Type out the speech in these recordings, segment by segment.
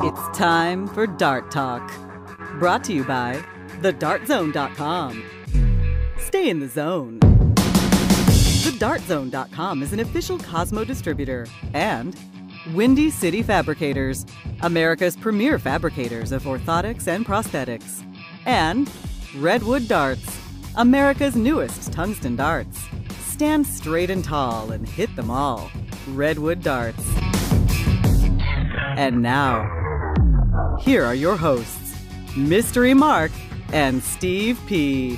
It's time for Dart Talk. Brought to you by thedartzone.com. Stay in the zone. Thedartzone.com is an official Cosmo distributor and Windy City Fabricators, America's premier fabricators of orthotics and prosthetics. And Redwood Darts, America's newest tungsten darts. Stand straight and tall and hit them all. Redwood Darts. And now, here are your hosts, Mystery Mark and Steve P.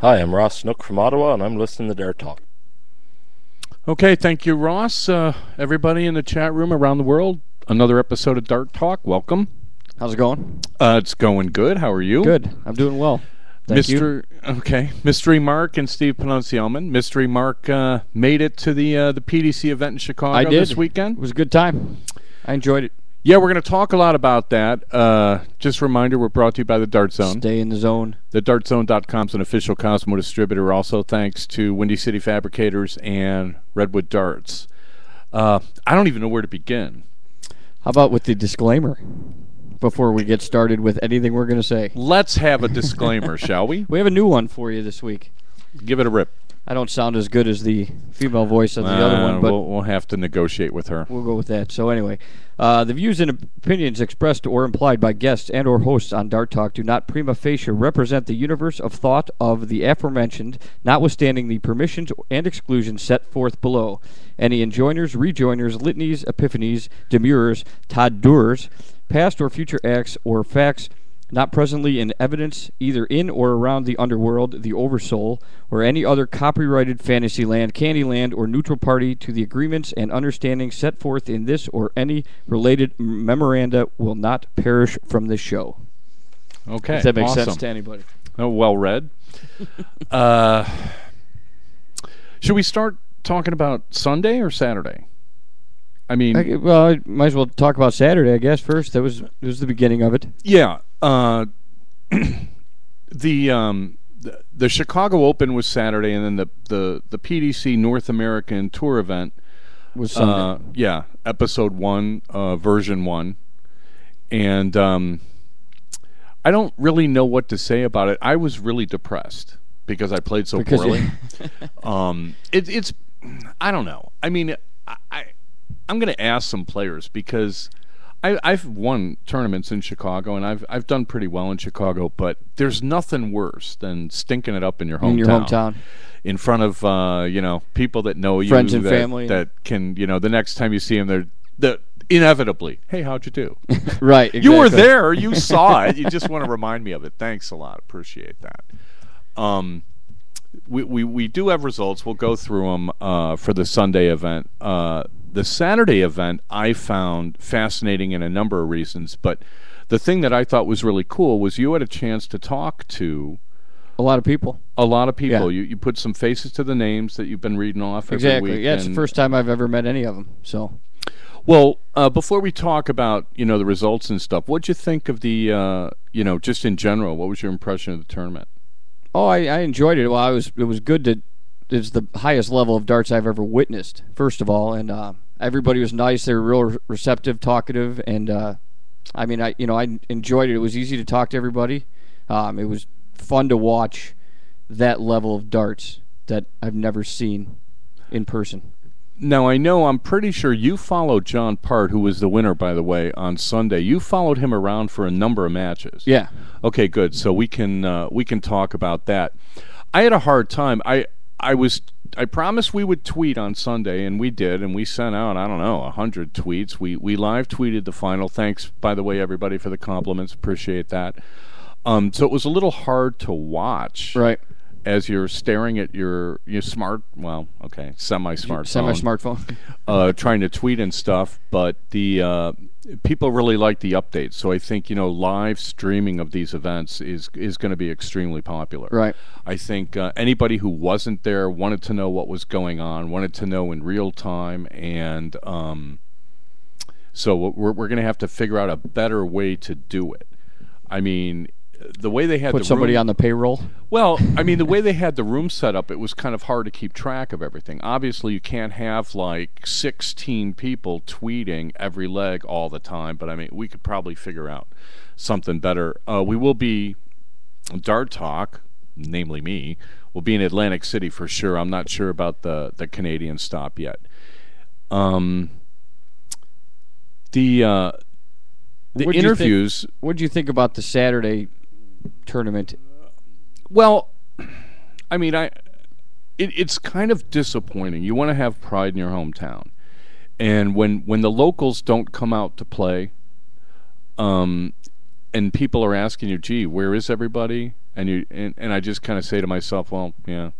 Hi, I'm Ross Snook from Ottawa, and I'm listening to Dart Talk. Okay, thank you, Ross. Everybody in the chat room around the world, another episode of Dart Talk. Welcome. How's it going? It's going good. How are you? Good. I'm doing well. Thank you. Okay, Mystery Mark and Steve Panuncielman. Mystery Mark made it to the PDC event in Chicago this weekend. It was a good time. I enjoyed it. Yeah, we're going to talk a lot about that. Just a reminder, we're brought to you by the Dart Zone. Stay in the zone. TheDartZone.com is an official Cosmo distributor. Also, thanks to Windy City Fabricators and Redwood Darts. I don't even know where to begin. How about with the disclaimer before we get started with anything we're going to say? Let's have a disclaimer, shall we? We have a new one for you this week. Give it a rip. I don't sound as good as the female voice of the other one, but we'll have to negotiate with her. We'll go with that. So anyway, the views and opinions expressed or implied by guests and or hosts on Dart Talk do not prima facie represent the universe of thought of the aforementioned, notwithstanding the permissions and exclusions set forth below. Any enjoiners, rejoiners, litanies, epiphanies, demurrers, tadurs, past or future acts or facts not presently in evidence either in or around the underworld, the oversoul, or any other copyrighted Fantasyland, Candyland, or neutral party to the agreements and understandings set forth in this or any related memoranda will not perish from this show. Okay, if that makes awesome. sense to anybody. Oh, well read. Should we start talking about Sunday or Saturday? I mean, I might as well talk about Saturday, I guess, first. It was the beginning of it. Yeah. The Chicago Open was Saturday, and then the PDC North American Tour event was Sunday. Yeah, episode 1, version 1. And I don't really know what to say about it. I was really depressed because I played so poorly. It's I don't know. I mean, I'm going to ask some players because I've won tournaments in Chicago and I've done pretty well in Chicago, but there's nothing worse than stinking it up in your hometown. In front of people that know you, friends and family that can the next time you see them they're inevitably, hey, how'd you do? Right, exactly. You were there, you saw it. You just want to remind me of it. Thanks a lot, appreciate that. We do have results. We'll go through them for the Sunday event. The Saturday event I found fascinating in a number of reasons, but the thing that I thought was really cool was you had a chance to talk to a lot of people. Yeah. You put some faces to the names that you've been reading off every week. Exactly. Yeah, it's the first time I've ever met any of them. So, well, before we talk about the results and stuff, what'd you think of the just in general? What was your impression of the tournament? Oh, I enjoyed it. Well, it was good it's the highest level of darts I've ever witnessed, first of all, and everybody was nice. They were real receptive, talkative, and I enjoyed it. It was easy to talk to everybody. It was fun to watch that level of darts that I've never seen in person. Now, I'm pretty sure you followed John Part, who was the winner, by the way, on Sunday. You followed him around for a number of matches. Yeah. Okay, good. So we can talk about that. I had a hard time. I promised we would tweet on Sunday, and we did, and we sent out, 100 tweets. We live tweeted the final. Thanks, by the way, everybody, for the compliments. Appreciate that. So it was a little hard to watch. Right. as you're staring at your semi-smartphone, trying to tweet and stuff. But the people really like the updates, so I think live streaming of these events is going to be extremely popular. Right. I think anybody who wasn't there wanted to know what was going on, wanted to know in real time, and so we're going to have to figure out a better way to do it. I mean, the way they had put somebody on the payroll. Well, I mean, the way they had the room set up, it was kind of hard to keep track of everything. Obviously, you can't have like 16 people tweeting every leg all the time, but I mean, we could probably figure out something better. We will be Dart Talk, namely me, will be in Atlantic City for sure. I'm not sure about the Canadian stop yet. The interviews. What did you think about the Saturday tournament? Well, I mean, it's kind of disappointing. You want to have pride in your hometown, and when the locals don't come out to play, and people are asking you, "Gee, where is everybody?" and I just kind of say to myself, "Well, yeah,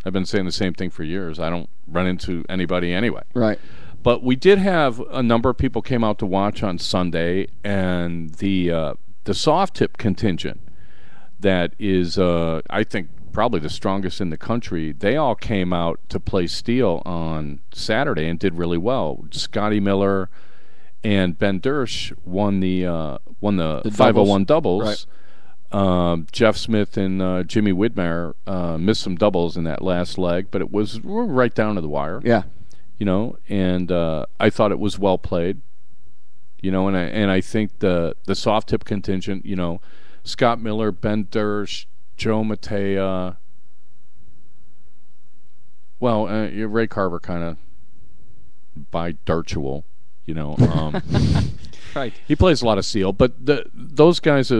I've been saying the same thing for years. I don't run into anybody anyway." Right. But we did have a number of people came out to watch on Sunday, and the soft tip contingent that is, I think, probably the strongest in the country. They all came out to play steel on Saturday and did really well. Scotty Miller and Ben Dersch won the 501 doubles. Right. Jeff Smith and Jimmy Widmer missed some doubles in that last leg, but it was right down to the wire. Yeah. And I thought it was well played, and I think the soft tip contingent, Scott Miller, Ben Dersch, Joe Matea, Ray Carver kind of bi-dartual, Right. He plays a lot of steel, but those guys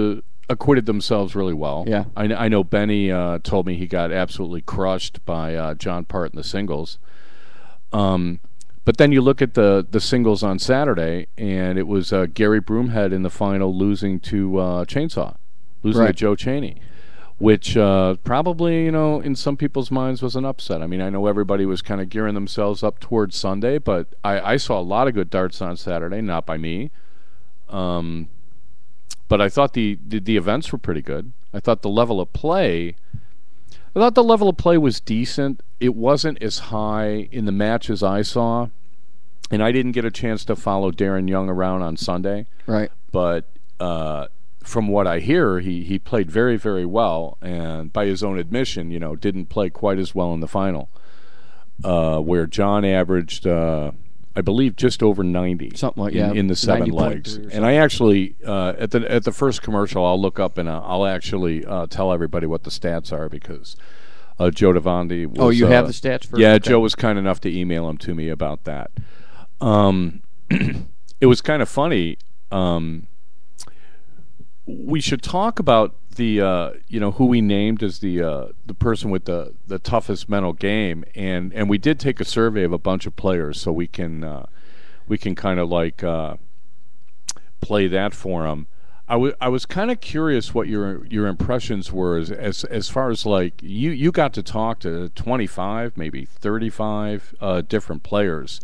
acquitted themselves really well. Yeah. I know Benny told me he got absolutely crushed by John Part in the singles. But then you look at the singles on Saturday, and it was Gary Broomhead in the final losing to Chainsaw, losing to Joe Chaney, which probably, in some people's minds was an upset. I mean, I know everybody was kind of gearing themselves up towards Sunday, but I saw a lot of good darts on Saturday, not by me. But I thought the events were pretty good. I thought the level of play was decent. It wasn't as high in the matches I saw, and I didn't get a chance to follow Darren Young around on Sunday. Right. But from what I hear, he played very, very well, and by his own admission, didn't play quite as well in the final, where John averaged, I believe, just over 90 something like in the 7 legs. And I actually at the first commercial, I'll look up and I'll actually tell everybody what the stats are, because Joe Devandi was, oh, you have the stats for yeah, okay. Joe was kind enough to email them to me about that. It was kind of funny. We should talk about the who we named as the person with the toughest mental game, and we did take a survey of a bunch of players, so we can kind of like play that for them. I was kind of curious what your impressions were as far as, like, you got to talk to 25, maybe 35 different players.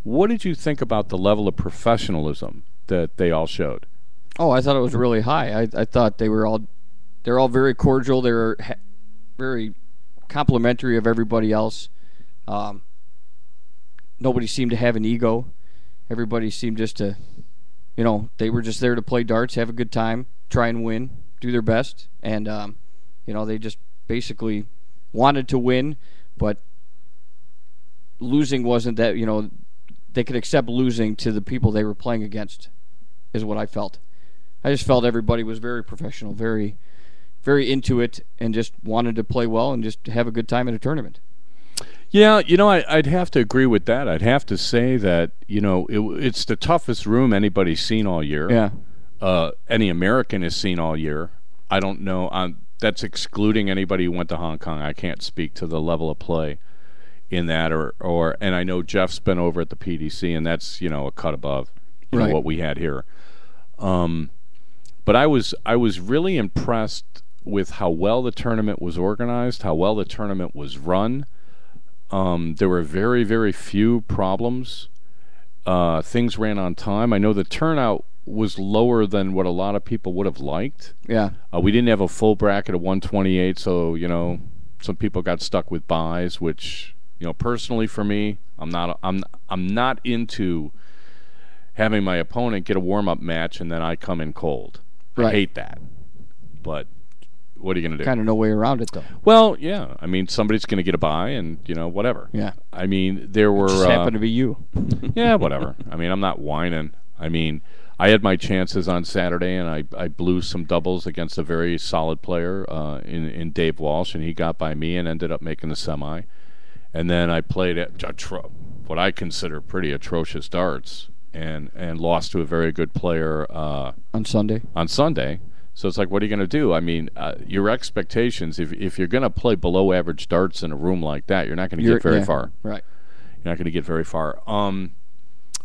What did you think about the level of professionalism that they all showed? Oh, I thought it was really high. I thought they're all very cordial. They're very complimentary of everybody else. Nobody seemed to have an ego. Everybody seemed just to, they were just there to play darts, have a good time, try and win, do their best, and they just basically wanted to win, but losing wasn't that. They could accept losing to the people they were playing against, is what I felt. I just felt everybody was very professional, very, very into it, and just wanted to play well and just have a good time at a tournament. Yeah, I'd have to agree with that. I'd have to say that, it's the toughest room anybody's seen all year. Yeah. Any American has seen all year. I don't know. That's excluding anybody who went to Hong Kong. I can't speak to the level of play in that, and I know Jeff's been over at the PDC, and that's, a cut above what we had here. But I was really impressed with how well the tournament was organized, how well the tournament was run. There were very, very few problems. Things ran on time. I know the turnout was lower than what a lot of people would have liked. Yeah. We didn't have a full bracket of 128, so some people got stuck with buys, which personally for me, I'm not into having my opponent get a warm-up match and then I come in cold. Right. I hate that. But what are you going to do? Kind of no way around it, though. Well, yeah. I mean, somebody's going to get a buy and, whatever. Yeah. I mean, there were... Just happened to be you. Yeah, whatever. I mean, I'm not whining. I mean, I had my chances on Saturday, and I blew some doubles against a very solid player in Dave Walsh, and he got by me and ended up making the semi. And then I played at what I consider pretty atrocious darts and lost to a very good player on Sunday. So it's like, what are you going to do? I mean, your expectations, if you're going to play below average darts in a room like that, you're not going to get very far. Right. You're not going to get very far.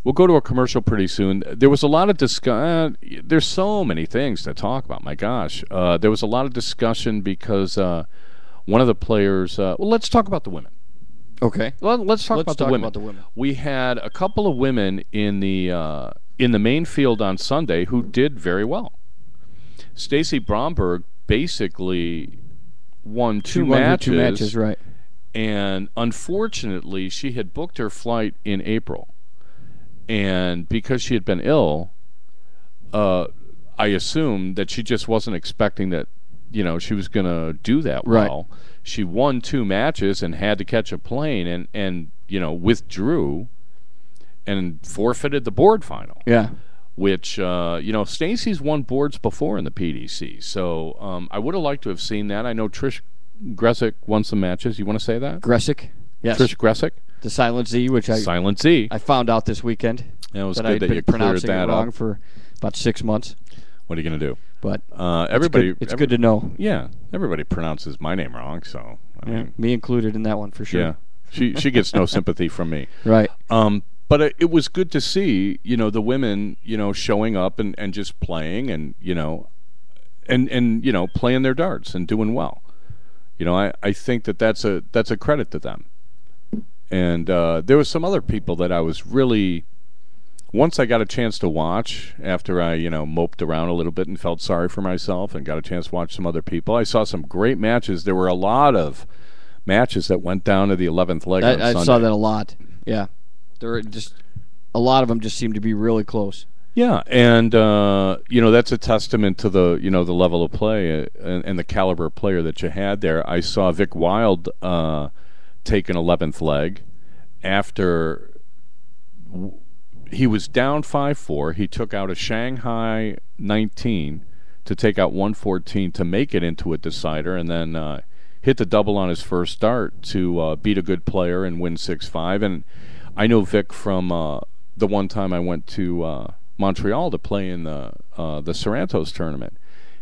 We'll go to a commercial pretty soon. There was a lot of discussion. There's so many things to talk about. My gosh. There was a lot of discussion because one of the players let's talk about the women. Okay. Let's talk about the women. We had a couple of women in the main field on Sunday who did very well. Stacy Bromberg basically won two matches, right? And unfortunately, she had booked her flight in April, and because she had been ill, I assumed that she just wasn't expecting that, she was going to do that well. Right. She won two matches and had to catch a plane, and withdrew and forfeited the board final. Yeah. Which, Stacy's won boards before in the PDC. So I would have liked to have seen that. I know Trish Gressick won some matches. You want to say that? Gressick? Yes. Trish Gressick? The Silent Z, Silent Z. I found out this weekend. Yeah, it was that good I'd that been you cleared pronouncing that it wrong up. for about 6 months. What are you going to do? But everybody, it's good to know. Yeah, everybody pronounces my name wrong, so I mean, me included in that one for sure. Yeah, she gets no sympathy from me. Right. But it was good to see, the women, showing up and just playing and playing their darts and doing well. I think that's a credit to them. And there were some other people that I was really, once I got a chance to watch after I, moped around a little bit and felt sorry for myself and got a chance to watch some other people, I saw some great matches. There were a lot of matches that went down to the 11th leg on Sunday. I saw that a lot, yeah. There were just a lot of them just seemed to be really close. Yeah, and that's a testament to the the level of play and the caliber of player that you had there. I saw Vic Wild take an 11th leg after he was down 5-4. He took out a Shanghai 19 to take out 114 to make it into a decider, and then hit the double on his first start to beat a good player and win 6-5. And I know Vic from the one time I went to Montreal to play in the Sorrento's tournament,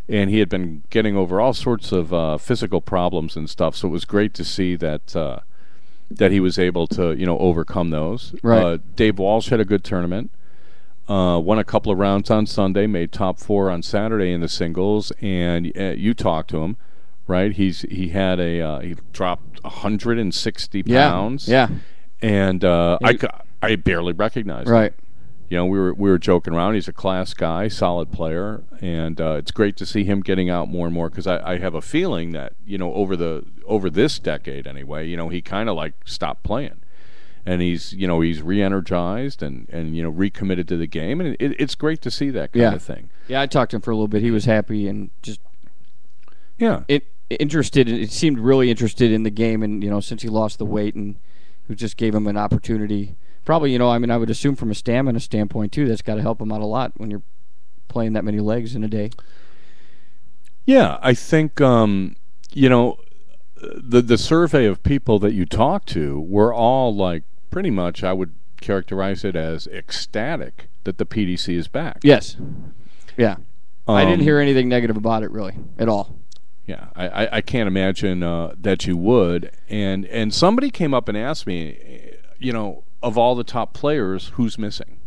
and he had been getting over all sorts of physical problems and stuff. So it was great to see that he was able to overcome those. Right. Dave Walsh had a good tournament. Won a couple of rounds on Sunday, made top 4 on Saturday in the singles, and you talked to him, right? He dropped 160 pounds. Yeah. And I barely recognized him. Right. We were joking around. He's a class guy, solid player, and it's great to see him getting out more and more, because I have a feeling that over this decade anyway, he kind of like stopped playing, and he's re-energized and recommitted to the game, and it's great to see that kind of thing. Yeah, I talked to him for a little bit. He was happy and just interested. It seemed really interested in the game, and since he lost the weight, and who just gave him an opportunity. Probably, I would assume from a stamina standpoint too, that's got to help him out a lot when you're playing that many legs in a day. Yeah, I think the survey of people that you talk to were all like pretty much, I would characterize it as ecstatic that the PDC is back. Yes. Yeah. I didn't hear anything negative about it really at all. Yeah, I can't imagine that you would. And somebody came up and asked me, of all the top players, who's missing?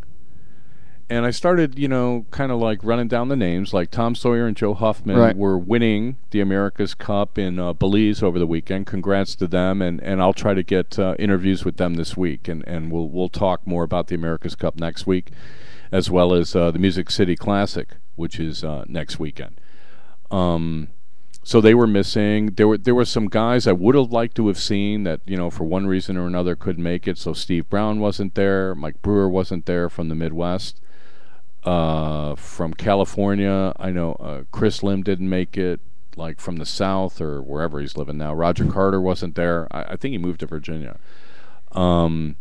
and I started, kind of like running down the names. Like Tom Sawyer and Joe Huffman Right. were winning the America's Cup in Belize over the weekend. Congrats to them, and I'll try to get interviews with them this week, and we'll talk more about the America's Cup next week, as well as the Music City Classic, which is next weekend. So they were missing. There were some guys I would have liked to have seen that, for one reason or another couldn't make it. So Steve Brown wasn't there. Mike Brewer wasn't there from the Midwest. From California, I know Chris Lim didn't make it, like from the South or wherever he's living now. Roger Carter wasn't there. I think he moved to Virginia. And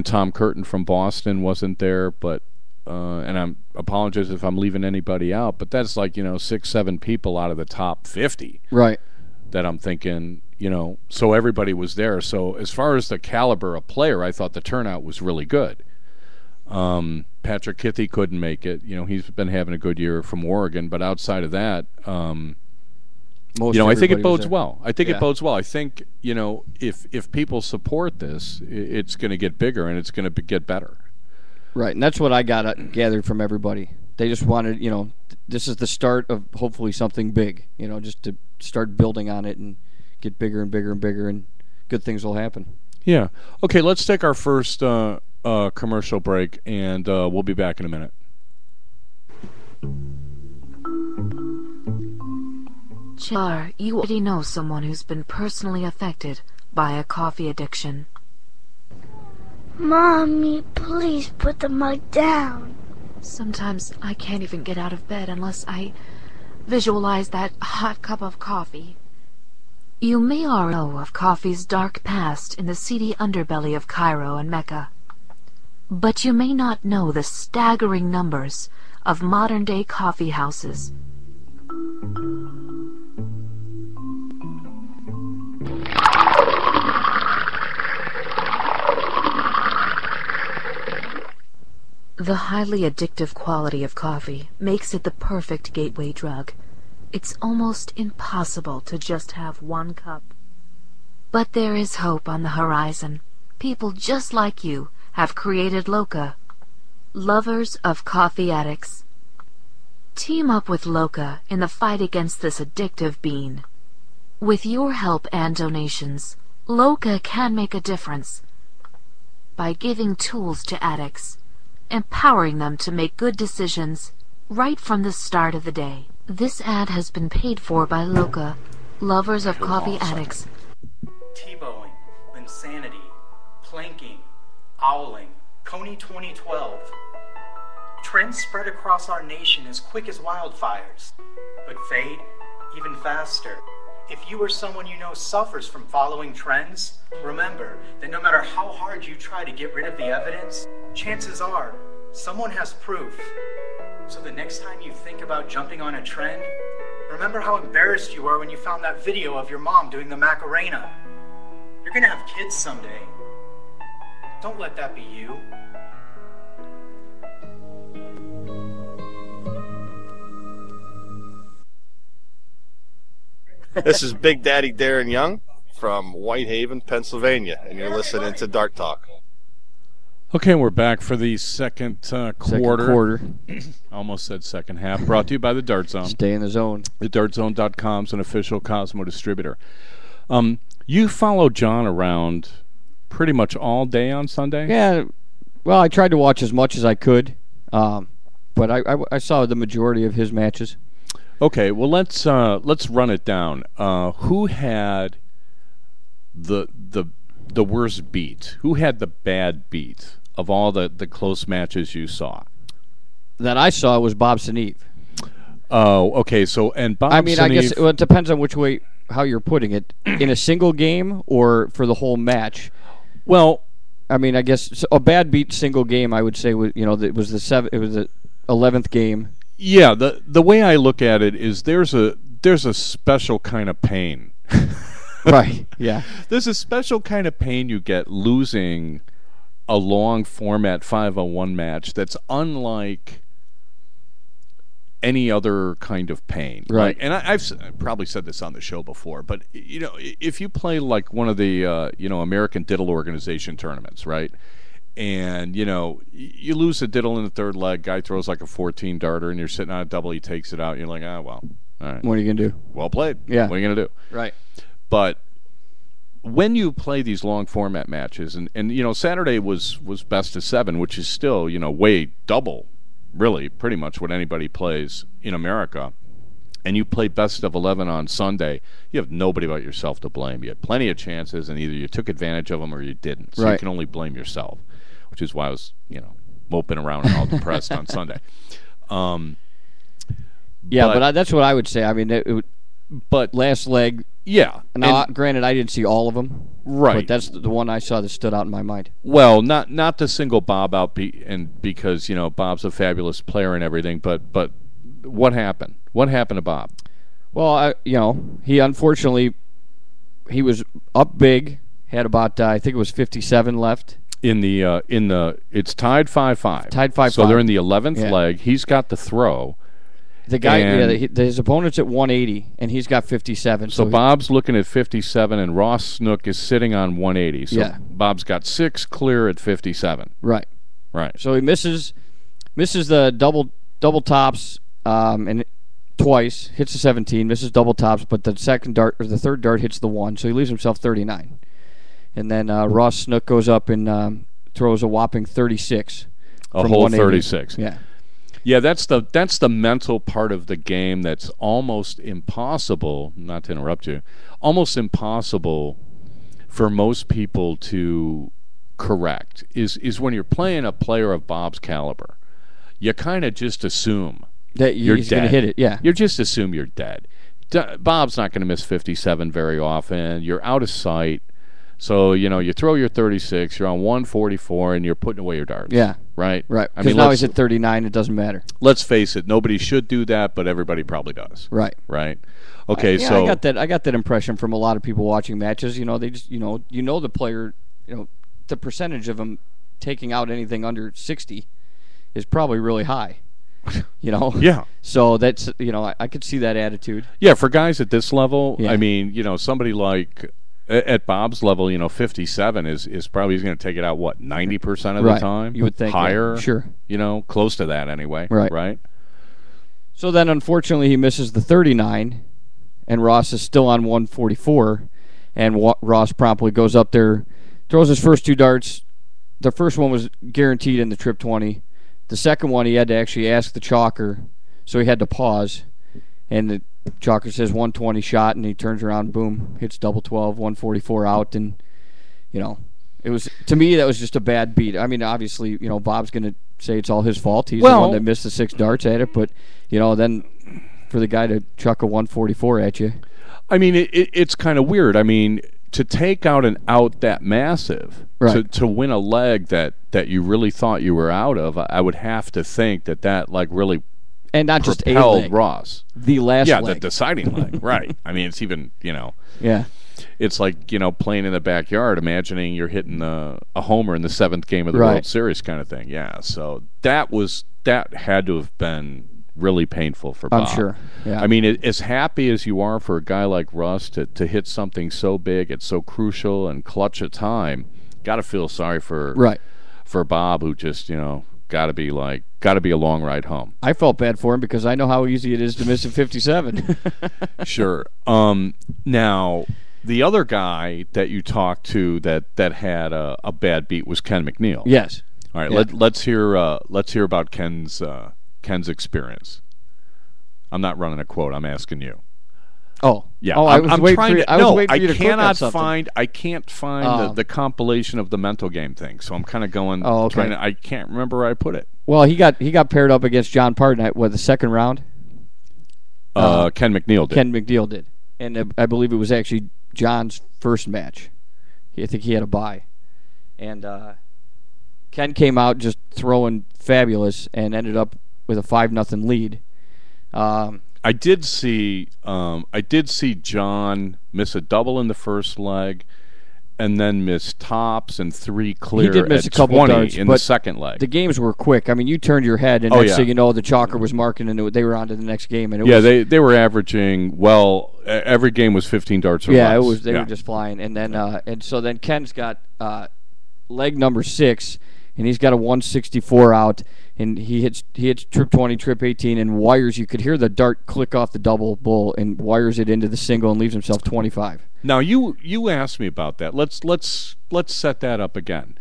Tom Curtin from Boston wasn't there, but and I apologize if I'm leaving anybody out, but that's like 6-7 people out of the top 50 Right. that I'm thinking, so everybody was there. So as far as the caliber of player, I thought the turnout was really good. Patrick Kitty couldn't make it. He's been having a good year from Oregon, but outside of that, I think it bodes well. I think it bodes well. I think, if people support this, it's going to get bigger and it's going to get better. Right, and that's what I gathered from everybody. They just wanted, this is the start of hopefully something big, just to start building on it and get bigger and bigger and bigger, and good things will happen. Yeah. Okay, let's take our first commercial break, and we'll be back in a minute. Char, you already know someone who's been personally affected by a coffee addiction. Mommy, please put the mug down. Sometimes I can't even get out of bed unless I visualize that hot cup of coffee. You may already know of coffee's dark past in the seedy underbelly of Cairo and Mecca. But you may not know the staggering numbers of modern-day coffee houses. The highly addictive quality of coffee makes it the perfect gateway drug. It's almost impossible to just have one cup. But there is hope on the horizon. People just like you have created Loka, lovers of coffee addicts. Team up with Loka in the fight against this addictive bean. With your help and donations, Loka can make a difference by giving tools to addicts, empowering them to make good decisions right from the start of the day. This ad has been paid for by Loka, lovers of coffee addicts. T-bowing, insanity, planking, owling, Coney 2012. Trends spread across our nation as quick as wildfires, but fade even faster. If you or someone you know suffers from following trends, remember that no matter how hard you try to get rid of the evidence, chances are someone has proof. So the next time you think about jumping on a trend, remember how embarrassed you were when you found that video of your mom doing the Macarena. You're gonna have kids someday. Don't let that be you. This is Big Daddy Darren Young from Whitehaven, Pennsylvania, and you're listening to Dart Talk. Okay, we're back for the second quarter. Second Almost said second half. Brought to you by the Dart Zone. Stay in the zone. TheDartZone.com is an official Cosmo distributor. You follow John around pretty much all day on Sunday? Yeah, well, I tried to watch as much as I could, but I saw the majority of his matches. Okay, well let's run it down. Who had the worst beat? Who had the bad beat of all the close matches you saw? That I saw was Bob Seneve. Oh, okay. So and Bob. I mean, Seneve, I guess it depends on which way how you're putting it. In a single game or for the whole match. Well, I mean, I guess a bad beat single game. I would say was it was the 11th game. Yeah, the way I look at it is there's a special kind of pain. Right. Yeah. There's a special kind of pain you get losing a long format 5-on-1 match that's unlike any other kind of pain. Right. And I've probably said this on the show before, but if you play like one of the American Diddle Organization tournaments, right? And, you know, you lose a diddle in the third leg. Guy throws like a 14 darter, and you're sitting on a double. He takes it out. And you're like, well, all right. What are you going to do? Well played. Yeah. What are you going to do? Right. But when you play these long format matches, and you know, Saturday was best of 7, which is still, you know, way double, really, pretty much what anybody plays in America. And you play best of 11 on Sunday, you have nobody but yourself to blame. You had plenty of chances, and either you took advantage of them or you didn't. So you can only blame yourself, which is why I was, you know, moping around and all depressed on Sunday. But that's what I would say. I mean, but last leg. Yeah. Now, granted, I didn't see all of them. Right. But that's the one I saw that stood out in my mind. Well, not to single Bob out, because, you know, Bob's a fabulous player and everything, but what happened? What happened to Bob? Well, you know, he unfortunately, he was up big, had about, I think it was 57 left. It's tied 5-5. Tied 5-5. So they're in the 11th leg. He's got the throw. The guy, his opponent's at 180, and he's got 57. So Bob's looking at 57, and Ross Snook is sitting on 180. So Bob's got 6 clear at 57. Right. So he misses the double tops, and twice, hits the 17, misses double tops, but the third dart hits the 1, so he leaves himself 39. And then Ross Snook goes up and throws a whopping 36. A whole 36. Yeah. Yeah, that's the mental part of the game that's almost impossible, not to interrupt you, almost impossible for most people to correct, is when you're playing a player of Bob's caliber. You kind of just assume that he's going to hit it, yeah. You just assume you're dead. Bob's not going to miss 57 very often. You're out of sight. So, you know, you throw your 36, you're on 144, and you're putting away your darts. Yeah. Right? Right. Because now he's at 39, it doesn't matter. Let's face it, nobody should do that, but everybody probably does. Right. Right? Okay, so I got that impression from a lot of people watching matches. You know, they just, you know the player, you know, the percentage of them taking out anything under 60 is probably really high. You know? Yeah. So that's, you know, I could see that attitude. Yeah, for guys at this level, yeah. I mean, you know, somebody like at Bob's level, you know, 57 is probably going to take it out, what, 90% of the time? You would think. Higher? Sure. You know, close to that anyway. Right. So then, unfortunately, he misses the 39, and Ross is still on 144, and Ross promptly goes up there, throws his first 2 darts. The first one was guaranteed in the trip 20. The second one, he had to actually ask the chalker, so he had to pause, and the chalker says 120 shot, and he turns around, boom, hits double 12, 144 out, and, you know, it was, to me, that was just a bad beat. I mean, obviously, you know, Bob's going to say it's all his fault. He's the one that missed the 6 darts at it, but, you know, then for the guy to chuck a 144 at you. I mean, it's kind of weird. I mean, to take out an out that massive, to win a leg that you really thought you were out of, I would have to think that like really and not just a propelled leg. Ross. The last leg. Yeah, the deciding leg, right. I mean, it's even, you know. Yeah. It's like, you know, playing in the backyard, imagining you're hitting a homer in the 7th game of the World Series kind of thing. Yeah, so that had to have been really painful for Bob. I'm sure, yeah. I mean, as happy as you are for a guy like Russ to hit something so big at so crucial and clutch a time, got to feel sorry for Bob, who just, you know, got to be a long ride home. I felt bad for him because I know how easy it is to miss a 57. Sure. Now, the other guy that you talked to that had a bad beat was Ken McNeil. Yes. All right. Yeah. Let's hear about Ken's experience. I'm not running a quote. I'm asking you. Oh. Yeah. Oh, I'm trying to. No, I can't find the compilation of the mental game thing. So I'm kind of going. Oh, okay. I can't remember where I put it. Well, he got paired up against John Parton at the second round. Ken McNeil did. Ken McNeil did, and I believe it was actually John's first match. I think he had a bye, and Ken came out just throwing fabulous and ended up with a 5-0 lead. I did see John miss a double in the first leg, and then miss tops and 3 clear. He did miss at a couple 20 darts in the second leg. The games were quick. I mean, you turned your head, and next thing you know, the chalker was marking, and they were on to the next game. And they were averaging, well, every game was 15 darts or less. They were just flying. And then and so then Ken's got leg number 6, and he's got a 164 out, and he hits trip 20, trip 18, and wires. You could hear the dart click off the double bull and wires it into the single and leaves himself 25. Now you asked me about that. Let's set that up again.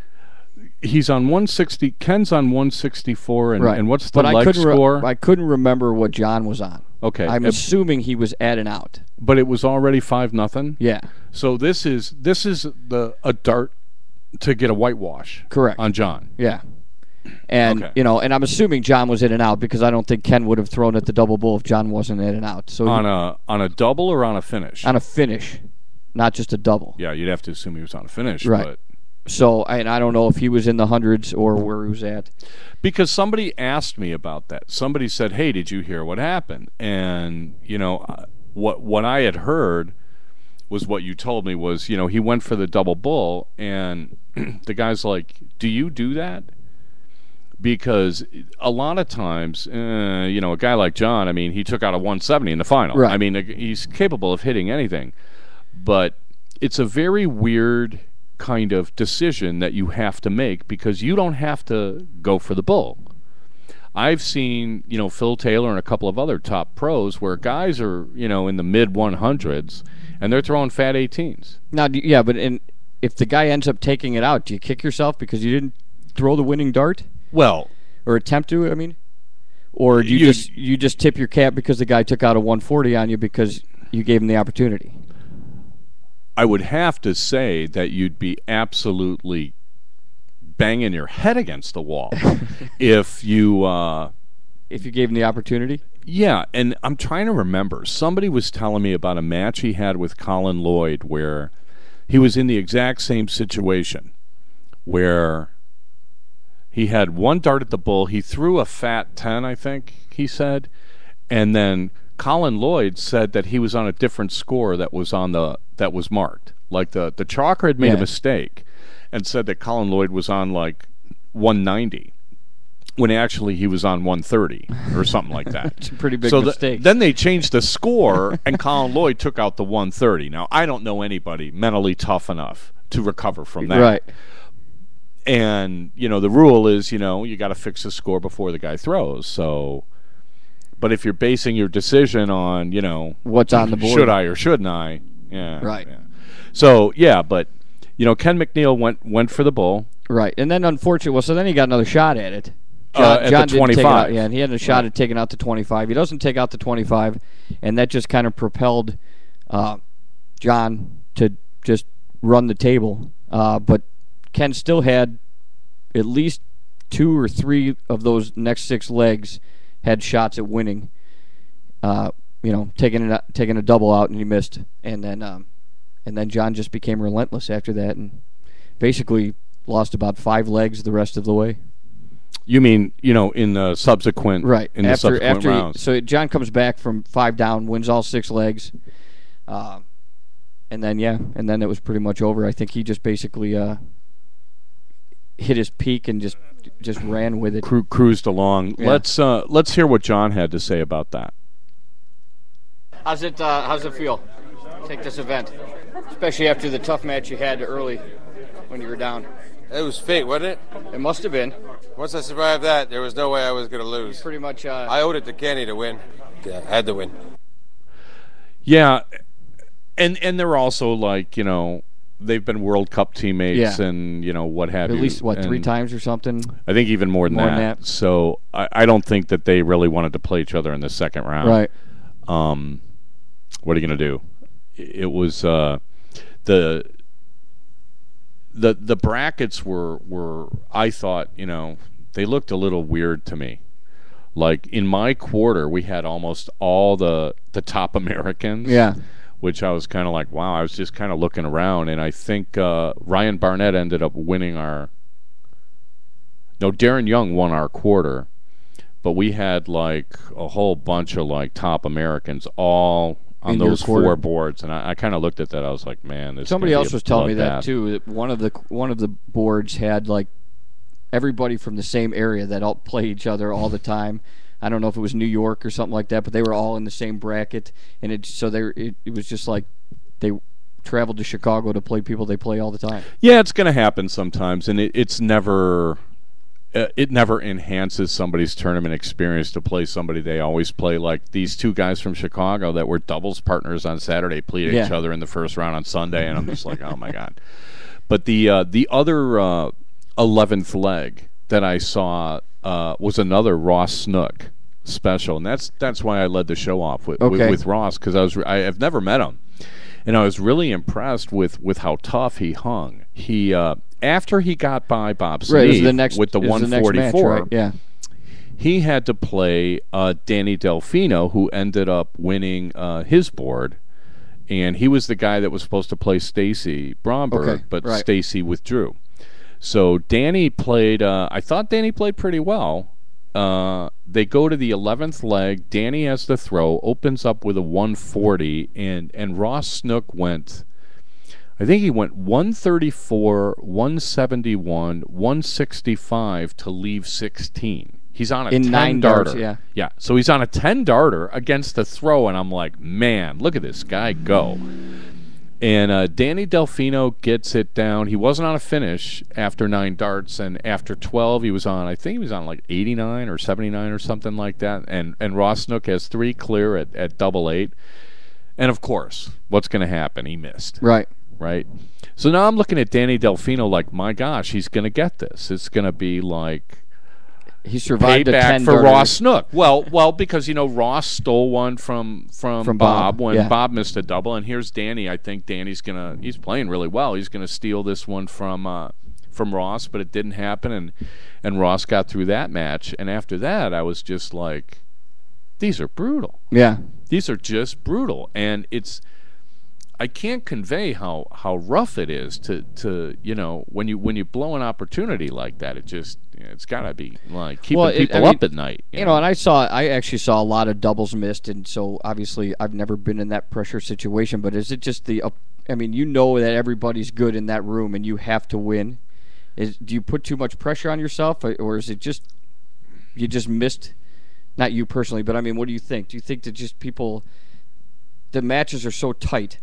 He's on 160. Ken's on 164, and, right. and what's the but leg score? I couldn't remember what John was on. Okay, I'm assuming he was at and out. But it was already 5-0. Yeah. So this is a dart to get a whitewash. Correct. On John. Yeah. And okay. And I'm assuming John was in and out because I don't think Ken would have thrown at the double bull if John wasn't in and out. So on a double or on a finish? On a finish, not just a double. Yeah, you'd have to assume he was on a finish. Right. But so I don't know if he was in the hundreds or where he was at. Because somebody asked me about that. Somebody said, "Hey, did you hear what happened?" And what I had heard was what you told me was, he went for the double bull, and the guy's like, "Do you do that?" Because a lot of times, a guy like John, I mean, he took out a 170 in the final. Right. I mean, he's capable of hitting anything. But it's a very weird kind of decision that you have to make because you don't have to go for the bull. I've seen, Phil Taylor and a couple of other top pros where guys are, in the mid 100s and they're throwing fat 18s. Now, yeah, but if the guy ends up taking it out, do you kick yourself because you didn't throw the winning dart? Well, or attempt to, I mean? Or do you just tip your cap because the guy took out a 140 on you because you gave him the opportunity? I would have to say that you'd be absolutely banging your head against the wall if you gave him the opportunity. Yeah, and I'm trying to remember. Somebody was telling me about a match he had with Colin Lloyd where he was in the exact same situation where he had one dart at the bull. He threw a fat 10, I think he said, and then Colin Lloyd said that he was on a different score that was marked. Like the chalker had made a mistake and said that Colin Lloyd was on like 190 when actually he was on 130 or something like that. It's a pretty big mistake. Then they changed the score and Colin Lloyd took out the 130. Now, I don't know anybody mentally tough enough to recover from that. Right. And, the rule is, you got to fix the score before the guy throws. So, but if you're basing your decision on, what's on the board, should I or shouldn't I? Yeah. Right. Yeah. So, yeah, but, Ken McNeil went for the bull. Right. And then, unfortunately, so then he got another shot at it. John the 25. And he had a shot at taking out the 25. He doesn't take out the 25, and that just kind of propelled John to just run the table. But Ken still had at least 2 or 3 of those next 6 legs had shots at winning. Taking a double out and he missed, and then John just became relentless after that and basically lost about 5 legs the rest of the way. You mean, in the subsequent rounds? So John comes back from 5 down, wins all 6 legs, and then it was pretty much over. I think he just basically hit his peak and just ran with it. Cruised along. Yeah. Let's hear what John had to say about that. How's it feel? Take this event, especially after the tough match you had early when you were down. It was fate, wasn't it? It must have been. Once I survived that, there was no way I was going to lose. Pretty much. I owed it to Kenny to win. Yeah, I had to win. Yeah, and they're also like, they've been World Cup teammates and, what have you. At least, 3 times or something? I think even more than that. So I don't think that they really wanted to play each other in the second round. Right. What are you going to do? It was the brackets were I thought, they looked a little weird to me. Like in my quarter, we had almost all the top Americans. Yeah. Which I was kind of like, wow. I was just kind of looking around, and I think Ryan Barnett ended up winning Darren Young won our quarter, but we had like a whole bunch of like top Americans all on those 4 boards, and I kind of looked at that. I was like, man, this. Somebody else was telling me that too. That one of the boards had like everybody from the same area that all play each other all the time. I don't know if it was New York or something like that, but they were all in the same bracket, and it was just like they traveled to Chicago to play people they play all the time. Yeah, it's going to happen sometimes, and it's never it never enhances somebody's tournament experience to play somebody they always play. Like these two guys from Chicago that were doubles partners on Saturday played each other in the first round on Sunday, and I'm just like, oh my God. But the other 11th leg that I saw was another Ross Snook special, and that's why I led the show off with Ross, because I've never met him, and I was really impressed with how tough he hung. He after he got by Bob Snead with the 144, he had to play Danny Delfino, who ended up winning his board, and he was the guy that was supposed to play Stacy Bromberg, but Stacy withdrew. So Danny played. I thought Danny played pretty well. They go to the 11th leg. Danny has the throw, opens up with a 140, and Ross Snook went. I think he went 134, 171, 165 to leave 16. He's on a 10 darter. Yeah. So he's on a 10 darter against the throw, and I'm like, man, look at this guy go. And Danny Delfino gets it down. He wasn't on a finish after 9 darts, and after 12 he was on, I think he was on like 89 or 79 or something like that. And Ross Snook has 3 clear at double 8. And of course, what's going to happen? He missed. Right. So now I'm looking at Danny Delfino like, my gosh, he's going to get this. It's going to be like he survived a 10 for Ross Snook. Well, because Ross stole one from Bob when Bob missed a double, and here's Danny. I think Danny's he's playing really well. He's gonna steal this one from Ross, but it didn't happen, and Ross got through that match. And after that, I was just like, these are brutal. Yeah, these are just brutal, and I can't convey how rough it is to when you blow an opportunity like that. It's got to be like keeping people up at night. You know, and I actually saw a lot of doubles missed, and so obviously I've never been in that pressure situation. But is it just that everybody's good in that room and you have to win? Do you put too much pressure on yourself, or is it just you just missed? Not you personally, but I mean, what do you think? Do you think that just the matches are so tight?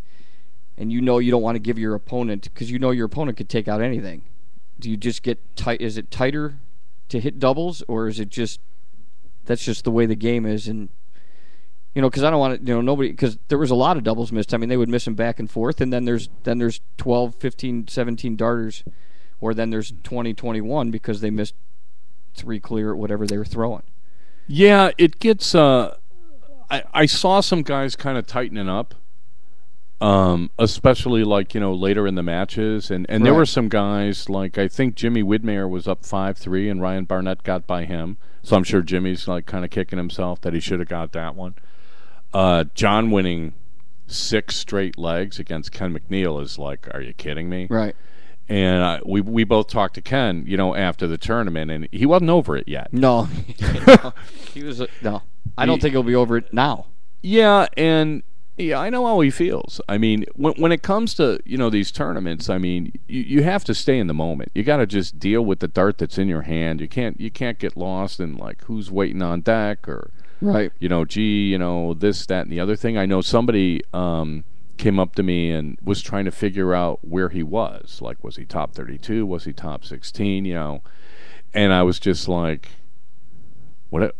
And you don't want to give your opponent, because your opponent could take out anything. Do you just get tight? Is it tighter to hit doubles, or is it just that's just the way the game is? And because I don't want to, nobody, because there was a lot of doubles missed. I mean, they would miss them back and forth, and then there's 12, 15, 17 darters, or then there's 20, 21 because they missed 3 clear, whatever they were throwing. Yeah, it gets. I saw some guys kind of tightening up. Especially like later in the matches, and there were some guys like I think Jimmy Widmeyer was up 5-3 and Ryan Barnett got by him, so I'm sure Jimmy's like kind of kicking himself that he should have got that one. John winning 6 straight legs against Ken McNeil is like, are you kidding me? Right. And we both talked to Ken after the tournament, and he wasn't over it yet. No. He was no. I don't think he'll be over it now. Yeah, and yeah, I know how he feels. I mean, when it comes to these tournaments, I mean, you have to stay in the moment. You got to just deal with the dart that's in your hand. You can't get lost in like who's waiting on deck or this, that, and the other thing. I know somebody came up to me and was trying to figure out where he was. Like, was he top 32? Was he top 16? And I was just like, what?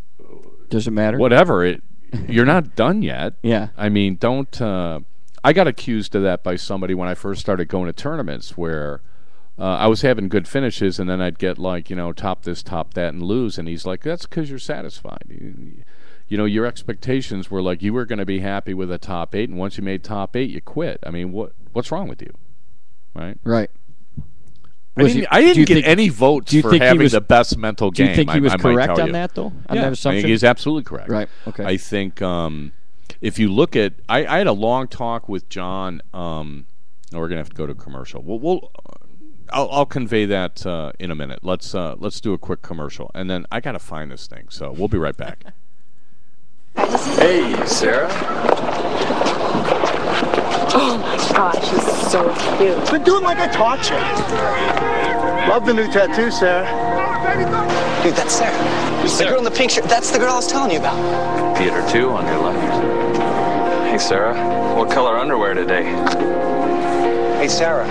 Does it matter? Whatever. You're not done yet. Yeah. I mean, don't. I got accused of that by somebody when I first started going to tournaments where I was having good finishes, and then I'd get like top this, top that, and lose. And he's like, "That's because you're satisfied. Your expectations were like you were going to be happy with a top 8, and once you made top 8, you quit. I mean, what's wrong with you, right? Right. I didn't get any votes for having the best mental game. Do you think he was correct on that, though? On that assumption? I think he's absolutely correct. Right, okay. I think if you look at... I had a long talk with John. We're going to have to go to commercial. I'll convey that in a minute. Let's do a quick commercial. And then I got to find this thing, so we'll be right back. Hey, Sarah. Oh my gosh, he's so cute. Been doing like I taught you. Love the new tattoo, Sarah. Dude, that's Sarah. The girl in the pink shirt. That's the girl I was telling you about. Theater 2 on your left. Hey, Sarah. What color underwear today? Hey, Sarah.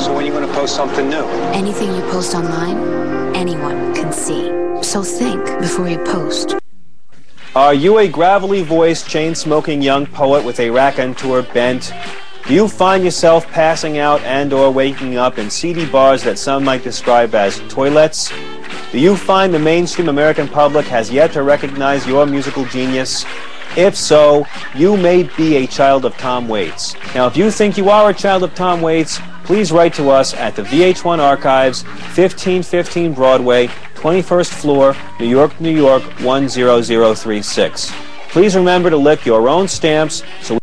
So when are you going to post something new? Anything you post online anyone can see. So think before you post. Are you a gravelly-voiced, chain-smoking young poet with a raconteur bent? Do you find yourself passing out and or waking up in seedy bars that some might describe as toilets? Do you find the mainstream American public has yet to recognize your musical genius? If so, you may be a child of Tom Waits. Now, if you think you are a child of Tom Waits, please write to us at the VH1 Archives, 1515 Broadway, 21st floor, New York, New York, 10036. Please remember to lick your own stamps so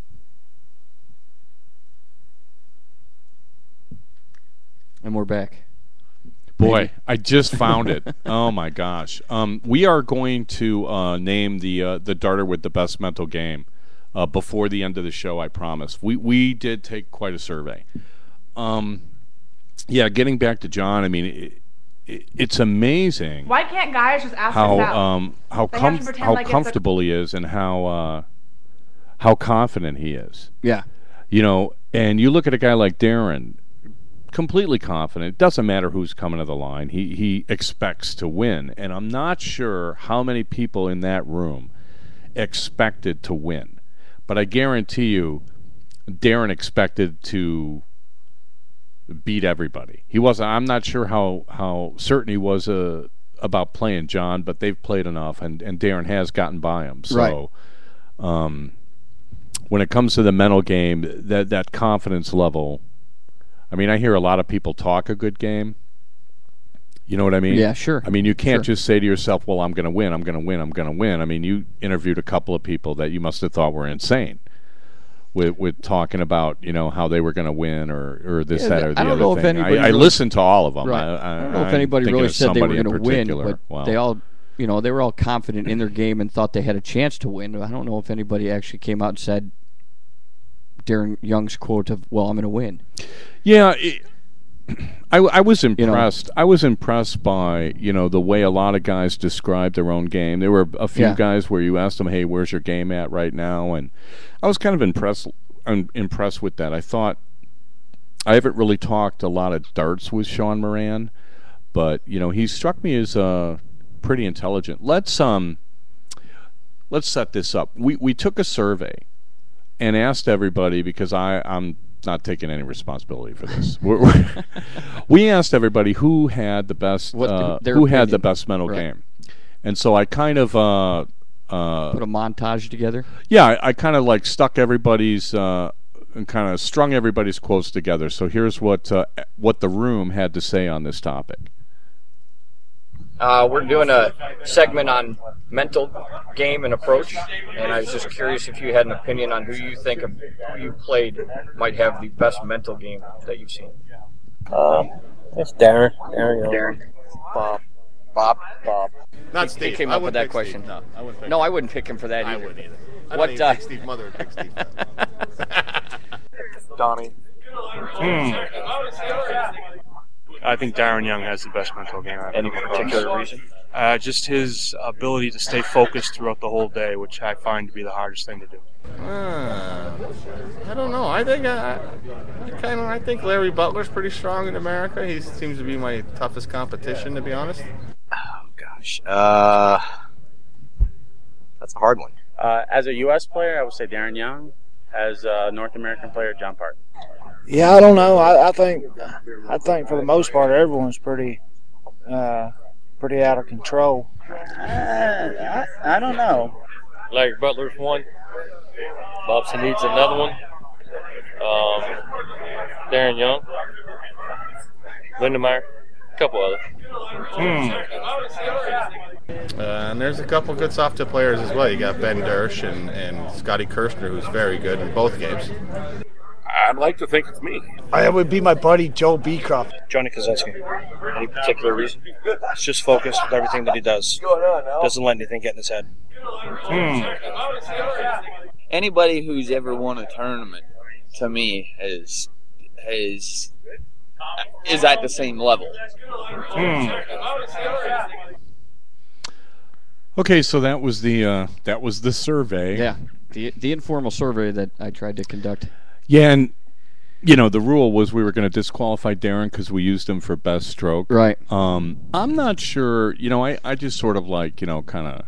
And we're back. Boy, Maybe. I just found it. Oh my gosh. We are going to name the darter with the best mental game before the end of the show, I promise. We did take quite a survey. Yeah, getting back to John, I mean, it's amazing. Why can't guys just ask how us out? how comfortable he is and how confident he is. Yeah. You know, and you look at a guy like Darren, completely confident. It doesn't matter who's coming to the line. He expects to win, and I'm not sure how many people in that room expected to win. But I guarantee you, Darren expected to beat everybody. He wasn't. I'm not sure how certain he was about playing John, but they've played enough, and Darren has gotten by him. So, right. When it comes to the mental game, that confidence level. I mean, I hear a lot of people talk a good game. You know what I mean? Yeah, sure. I mean, you can't just say to yourself, well, I'm going to win, I'm going to win, I'm going to win. I mean, you interviewed a couple of people that you must have thought were insane with talking about, you know, how they were going to win or this, that, or the other thing. I listened to all of them. Right. I don't know if anybody really said they were going to win, but they all, you know, they were all confident in their game and thought they had a chance to win. I don't know if anybody actually came out and said Darren Young's quote of, well, I'm going to win. Yeah, I was impressed. I was impressed by, you know, the way a lot of guys described their own game. There were a few guys where you asked them, "Hey, where's your game at right now?" And I was kind of impressed with that. I thought I haven't really talked a lot of darts with Sean Moran, but you know, he struck me as pretty intelligent. Let's set this up. We took a survey and asked everybody, because I'm not taking any responsibility for this. We asked everybody who had the best had the best mental game, and so I kind of put a montage together. Yeah, I kind of like stuck everybody's and kind of strung everybody's quotes together. So here's what the room had to say on this topic. We're doing a segment on mental game and approach, and I was just curious if you had an opinion on who you think of who you played might have the best mental game that you've seen. It's Darren. Bob. Not he Steve. came I up with wouldn't that pick question. Steve. No, I wouldn't pick him for that I either. wouldn't either. I What? don't even think Steve Mother would pick Steve. Donnie. I think Darren Young has the best mental game. Any particular reason? Just his ability to stay focused throughout the whole day, which I find to be the hardest thing to do. I don't know. I think Larry Butler's pretty strong in America. He seems to be my toughest competition, to be honest. Oh gosh, that's a hard one. As a U.S. player, I would say Darren Young. As a North American player, John Parton. Yeah, I don't know. I think for the most part, everyone's pretty out of control. I don't know. Larry Butler's one. Bobson needs another one. Darren Young. Lindemeyer. A couple others. And there's a couple good soft tip players as well. You got Ben Dersch and Scotty Kirshner, who's very good in both games. I'd like to think it's me. It would be my buddy Joe Beecroft. Johnny Kozinski. Any particular reason? He's just focused with everything that he does. Doesn't let anything get in his head. Anybody who's ever won a tournament, to me, is at the same level. Okay, so that was the survey. Yeah, the informal survey that I tried to conduct. Yeah, and you know, the rule was we were going to disqualify Darren because we used him for best stroke. Right. I'm not sure. You know, I just sort of like, you know, kind of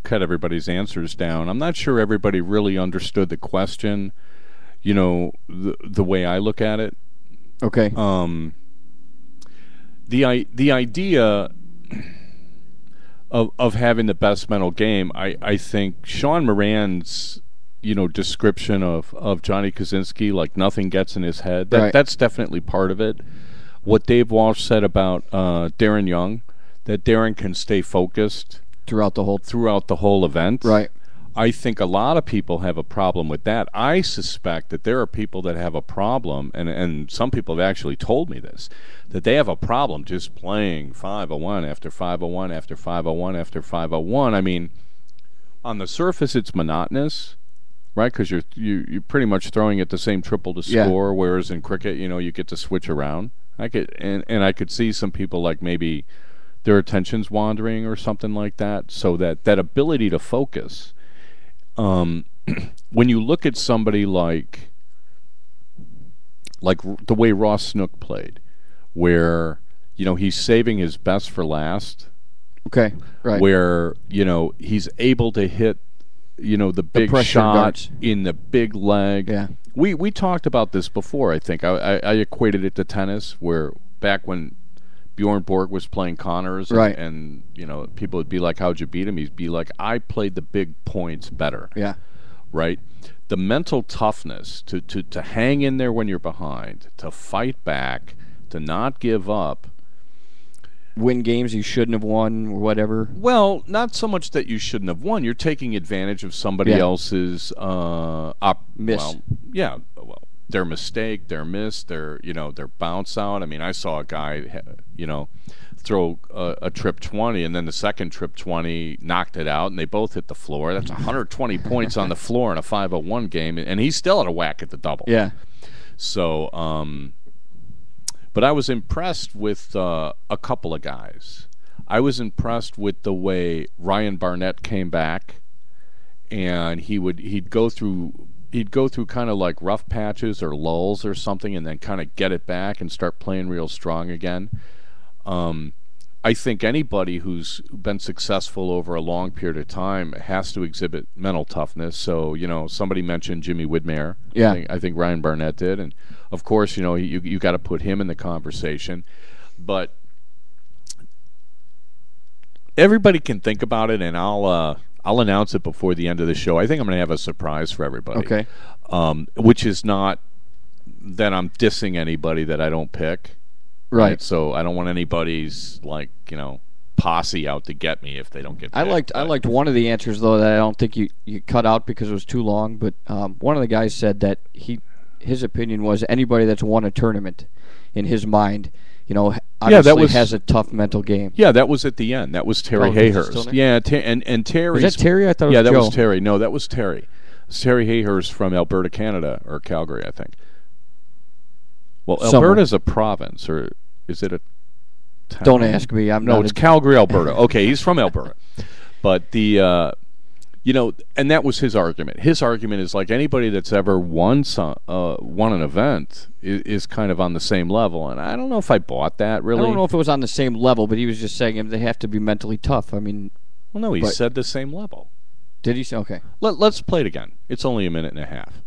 cut everybody's answers down. I'm not sure everybody really understood the question, you know, the way I look at it. Okay. The idea of having the best mental game, I think Sean Moran's, you know, description of Johnny Kaczynski, like nothing gets in his head, that's definitely part of it. What Dave Walsh said about Darren Young, that Darren can stay focused throughout the whole event. Right. I think a lot of people have a problem with that. I suspect that there are people that have a problem, and some people have actually told me this, that they have a problem just playing 501 after 501 after 501 after 501. I mean, on the surface it's monotonous, right? Because you're pretty much throwing at the same triple to score, whereas in cricket, you know, you get to switch around. I could see some people like maybe their attention's wandering or something like that. So that ability to focus. When you look at somebody like the way Ross Snook played, where, you know, he's saving his best for last. Okay, right. Where, you know, he's able to hit, you know, the big shot in the big leg. Yeah. We talked about this before, I think. I equated it to tennis, where back when Bjorn Borg was playing Connors, and you know, people would be like, how'd you beat him? He'd be like, I played the big points better. Yeah. Right? The mental toughness to hang in there when you're behind, to fight back, to not give up. Win games you shouldn't have won or whatever. Well, not so much that you shouldn't have won. You're taking advantage of somebody else's miss. Well, yeah, well, their mistake, their miss, their bounce out. I mean, I saw a guy, you know, throw a trip 20, and then the second trip 20 knocked it out, and they both hit the floor. That's 120 points on the floor in a 501 game, and he's still at a whack at the double. Yeah. So, but I was impressed with a couple of guys. I was impressed with the way Ryan Barnett came back, and he'd go through kind of like rough patches or lulls or something, and then kind of get it back and start playing real strong again. I think anybody who's been successful over a long period of time has to exhibit mental toughness. So, you know, somebody mentioned Jimmy Widmer. Yeah. I think Ryan Barnett did, and of course, you know, you got to put him in the conversation. But everybody can think about it, and I'll announce it before the end of the show. I think I'm going to have a surprise for everybody. Okay. Which is not that I'm dissing anybody that I don't pick. Right. So I don't want anybody's, like, you know, posse out to get me if they don't get picked. I liked one of the answers, though, that I don't think you cut out because it was too long. But one of the guys said that his opinion was anybody that's won a tournament, in his mind, you know, obviously has a tough mental game. Yeah, that was at the end. That was Terry Hayhurst. Yeah, and Terry. Was that Terry? I thought it was Joe. Joe. Was Terry. No, that was Terry. It's Terry Hayhurst from Alberta, Canada, or Calgary, I think. Well, Alberta's a province, or is it a town? Don't ask me. It's Calgary, Alberta. Okay, he's from Alberta. But the, you know, and that was his argument. His argument is like anybody that's ever won an event is kind of on the same level. And I don't know if I bought that, really. I don't know if it was on the same level, but he was just saying they have to be mentally tough. I mean... Well, no, he said the same level. Did he say? Okay. Let's play it again. It's only a minute and a half.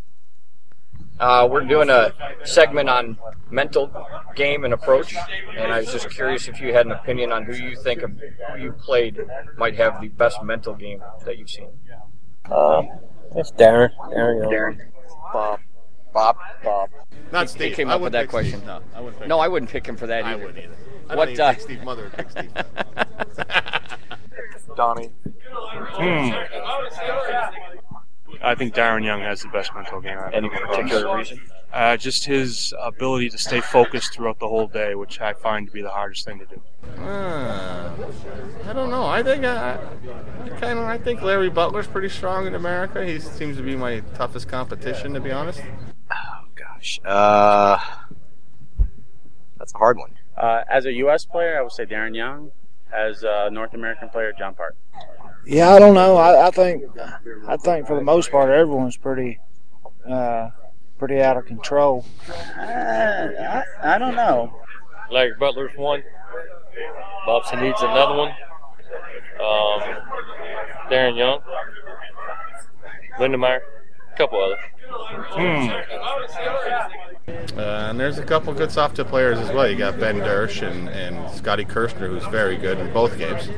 We're doing a segment on mental game and approach, and I was just curious if you had an opinion on who you think of who you played might have the best mental game that you've seen. It's Darren. Bob. Not Steve. He came up with that question. Steve. No, I wouldn't pick No, I wouldn't pick him for that either. I wouldn't either. I What, don't even think Steve's mother would pick Steve. Donnie. I think Darren Young has the best mental game. Any particular reason? Just his ability to stay focused throughout the whole day, which I find to be the hardest thing to do. I don't know. I think Larry Butler's pretty strong in America. He seems to be my toughest competition, to be honest. Oh gosh, that's a hard one. As a U.S. player, I would say Darren Young. As a North American player, John Park. Yeah, I don't know. I think for the most part everyone's pretty pretty out of control. I don't know. Larry Butler's one. Bobson needs another one. Darren Young. Lindemeyer. A couple others. And there's a couple good soft tip players as well. You got Ben Dersch and Scotty Kirshner, who's very good in both games.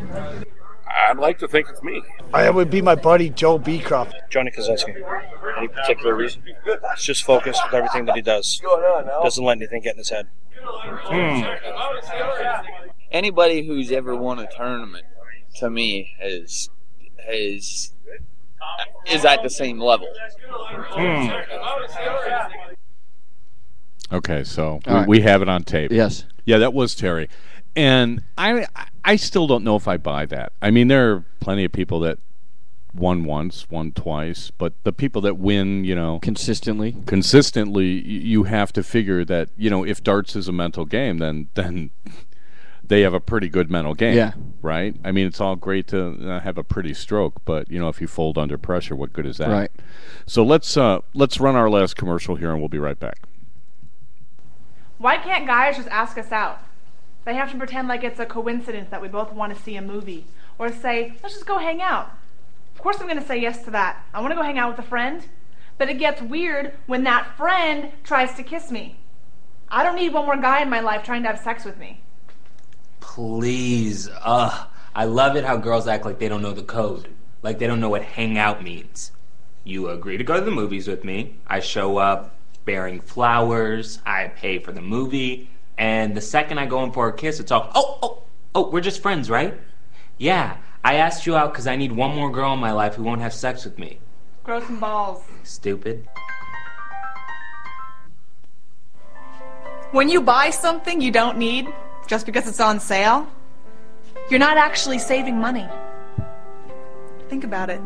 I'd like to think it's me. It would be my buddy Joe Beecroft. Johnny Kozinski. Any particular reason? It's just focused with everything that he does. Doesn't let anything get in his head. Anybody who's ever won a tournament, to me, is at the same level. Okay, so right. we have it on tape. Yes. Yeah, that was Terry. And I still don't know if I buy that. I mean, there are plenty of people that won once, won twice, but the people that win, consistently, you have to figure that, if darts is a mental game, then they have a pretty good mental game. Yeah. Right? I mean, it's all great to have a pretty stroke, but, if you fold under pressure, what good is that? Right. So let's run our last commercial here, and we'll be right back. Why can't guys just ask us out? They have to pretend like it's a coincidence that we both want to see a movie. Or say, let's just go hang out. Of course I'm going to say yes to that. I want to go hang out with a friend. But it gets weird when that friend tries to kiss me. I don't need one more guy in my life trying to have sex with me. Please. I love it how girls act like they don't know the code. Like they don't know what hang out means. You agree to go to the movies with me. I show up bearing flowers. I pay for the movie. And the second I go in for a kiss, it's all, oh, we're just friends, right? Yeah, I asked you out because I need one more girl in my life who won't have sex with me. Grow some balls. Stupid. When you buy something you don't need just because it's on sale, you're not actually saving money. Think about it.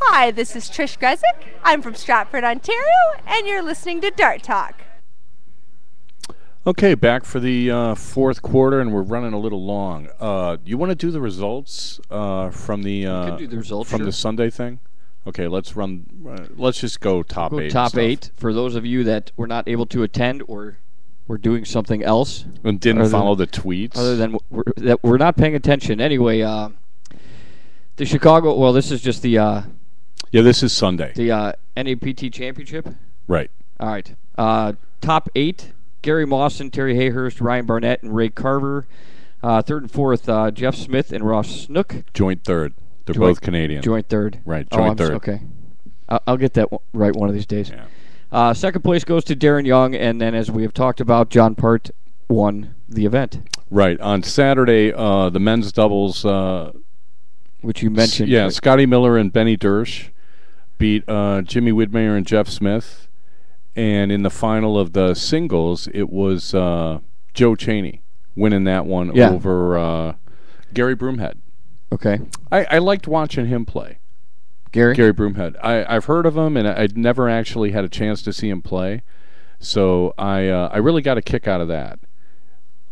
Hi, this is Trish Grezik. I'm from Stratford, Ontario, and you're listening to Dart Talk. Okay, back for the fourth quarter, and we're running a little long. You want to do the results from the the Sunday thing? Okay, let's run. Let's just go top eight. Top eight for those of you that were not able to attend or were doing something else and didn't follow the tweets. Other than that, we're not paying attention anyway. The Chicago. Well, this is just the. Yeah, this is Sunday. The NAPT Championship? Right. All right. Top eight, Gary Mawson, Terry Hayhurst, Ryan Barnett, and Ray Carver. Third and fourth, Jeff Smith and Ross Snook. Joint third. They're both Canadian. Joint third. Right, joint third. Okay. I'll get that right one of these days. Yeah. Second place goes to Darren Young, and then as we have talked about, John Part won the event. Right. On Saturday, the men's doubles... which you mentioned. Yeah, Scotty Miller and Benny Dersch beat Jimmy Widmeyer and Jeff Smith, and in the final of the singles, it was Joe Cheney winning that one over Gary Broomhead. Okay. I liked watching him play. Gary Broomhead. I've heard of him, and I'd never actually had a chance to see him play, so I really got a kick out of that.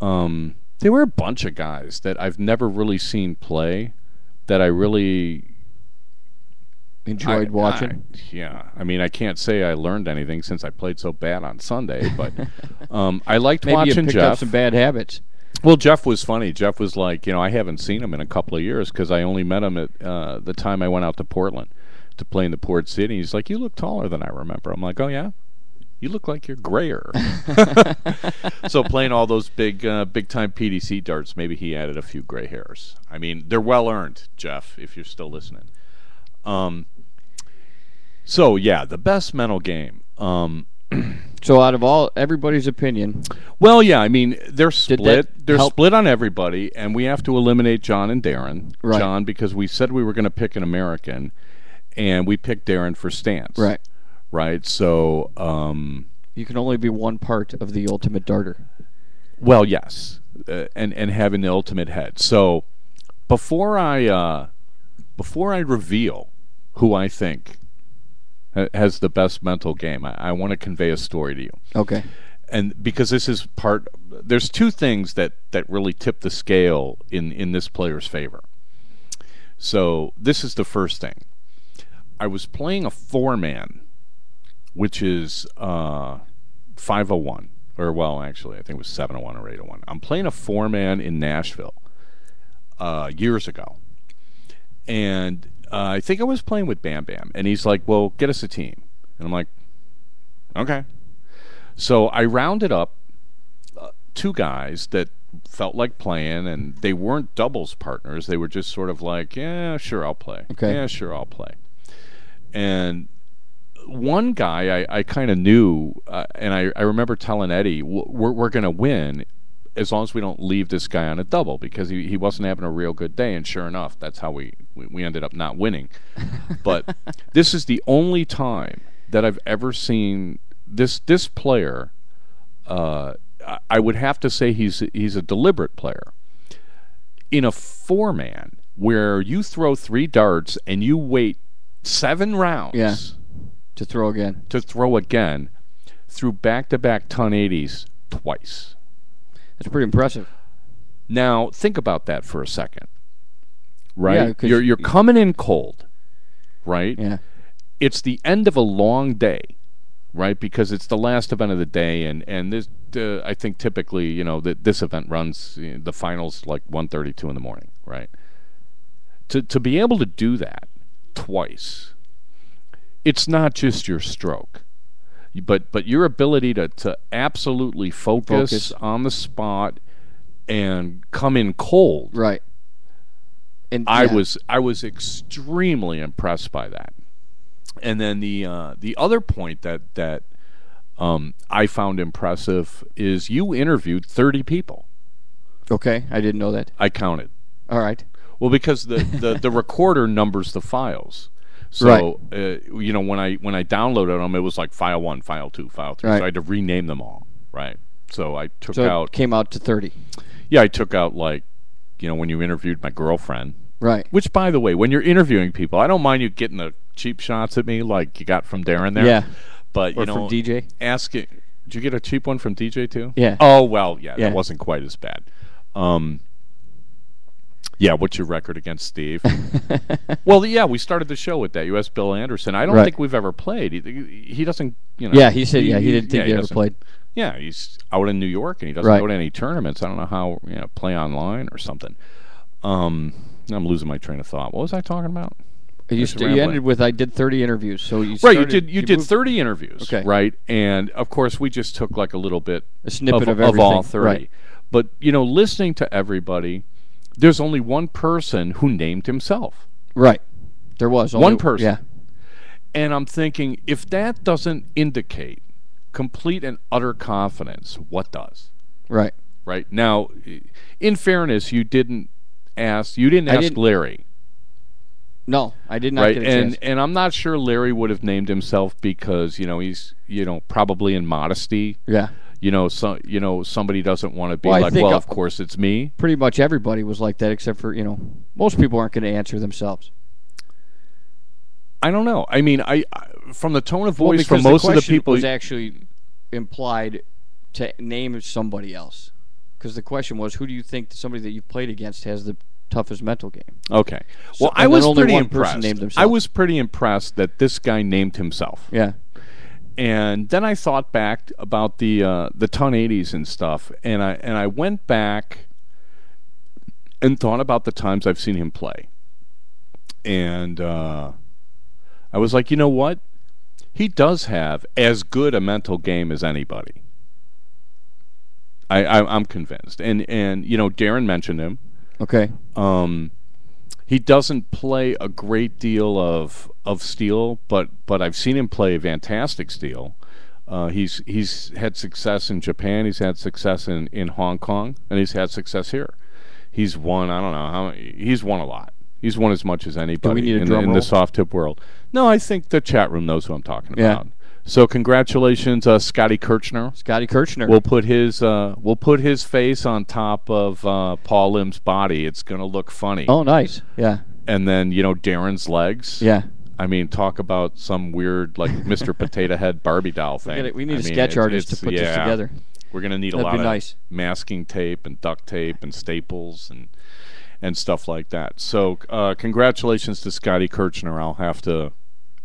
There were a bunch of guys that I've never really seen play that I really enjoyed watching. I mean, I can't say I learned anything since I played so bad on Sunday, but I liked Maybe watching you picked Jeff. up some bad habits. Well, Jeff was funny. Jeff was like, I haven't seen him in a couple of years because I only met him at the time I went out to Portland to play in the Port City. He's like, you look taller than I remember. I'm like, oh, yeah? You look like you're grayer. So playing all those big-time PDC darts, maybe he added a few gray hairs. I mean, they're well-earned, Jeff, if you're still listening. So, yeah, the best mental game. So out of everybody's opinion... Well, yeah, I mean, they're split. They're split on everybody, and we have to eliminate John and Darren. Right. John, because we said we were going to pick an American, and we picked Darren for stance. Right. Right, so... you can only be one part of the ultimate darter. Well, yes, and having the ultimate head. So before I reveal who I think has the best mental game, I want to convey a story to you. Okay. And because this is there's two things that really tip the scale in this player's favor. So this is the first thing. I was playing a 4-man, which is 501. Or, well, actually, I think it was 701 or 801. I'm playing a 4-man in Nashville years ago. And I think I was playing with Bam Bam. And he's like, well, get us a team. And I'm like, okay. So I rounded up 2 guys that felt like playing, and they weren't doubles partners. They were just sort of like, yeah, sure, I'll play. Okay. Yeah, sure, I'll play. And one guy I kind of knew, and I remember telling Eddie, we're going to win as long as we don't leave this guy on a double, because he wasn't having a real good day, and sure enough, that's how we ended up not winning. But this is the only time that I've ever seen this player. I would have to say he's a deliberate player. In a 4-man, where you throw 3 darts and you wait 7 rounds to throw again. Through back-to-back ton 80s twice. That's pretty impressive. Now, think about that for a second. Right? Yeah, you're coming in cold, right? Yeah. It's the end of a long day, right? Because it's the last event of the day, and this I think typically, this event runs the finals like 1:32 in the morning, right? To be able to do that twice, it's not just your stroke, but your ability to absolutely focus on the spot and come in cold. Right. And I was extremely impressed by that. And then the other point that I found impressive is you interviewed 30 people. Okay, I didn't know that. I counted. All right. Well, because the recorder numbers the files. So when I downloaded them, it was like file 1, file 2, file 3. Right. So I had to rename them all. Right. So I took out. It came out to 30. Yeah, I took out when you interviewed my girlfriend. Right. Which, by the way, when you're interviewing people, I don't mind you getting the cheap shots at me like you got from Darren there. Yeah. But or from DJ. Ask it. Did you get a cheap one from DJ too? Yeah. Oh well, yeah. That wasn't quite as bad. Yeah. What's your record against Steve? Well, yeah, we started the show with that. U.S. Bill Anderson. I don't think we've ever played. He doesn't. Yeah, he said. He didn't think he ever played. Yeah, he's out in New York and he doesn't go to any tournaments. I don't know how play online or something. I'm losing my train of thought. What was I talking about? You ended with I did 30 interviews. So you you did 30 interviews. Okay. Right, and of course we just took like a little bit a snippet of all 30. Right. But listening to everybody, there's only one person who named himself. Right. There was only one person. Yeah. And I'm thinking, if that doesn't indicate complete and utter confidence, what does? Right. Right. Now, in fairness, you didn't ask Larry. No, I did not right? get a chance. And I'm not sure Larry would have named himself because, he's, probably in modesty. Yeah. Somebody doesn't want to be of course it's me. Pretty much everybody was like that except for, most people aren't going to answer themselves. I don't know. I mean, I from the tone of voice from most of the people was actually implied to name somebody else. Because the question was, who do you think somebody that you've played against has the toughest mental game? Okay. Well, I was pretty impressed. I was pretty impressed that this guy named himself. Yeah. And then I thought back about the ton 80s and stuff, and I went back and thought about the times I've seen him play. And I was like, you know what? He does have as good a mental game as anybody. I'm convinced. And Darren mentioned him. Okay. He doesn't play a great deal of steel, but I've seen him play fantastic steel. He's had success in Japan. He's had success in Hong Kong, and he's had success here. He's won. I don't know how. He's won a lot. He's won as much as anybody in the soft tip world. No, I think the chat room knows who I'm talking about. So congratulations, Scotty Kirchner. Scotty Kirchner. We'll put his face on top of Paul Lim's body. It's gonna look funny. Oh, nice. Yeah. And then Darren's legs. Yeah. I mean, talk about some weird like Mr. Potato Head Barbie doll thing. We need a sketch artist to put this together. We're gonna need a lot of masking tape and duct tape and staples and stuff like that. So congratulations to Scotty Kirchner. I'll have to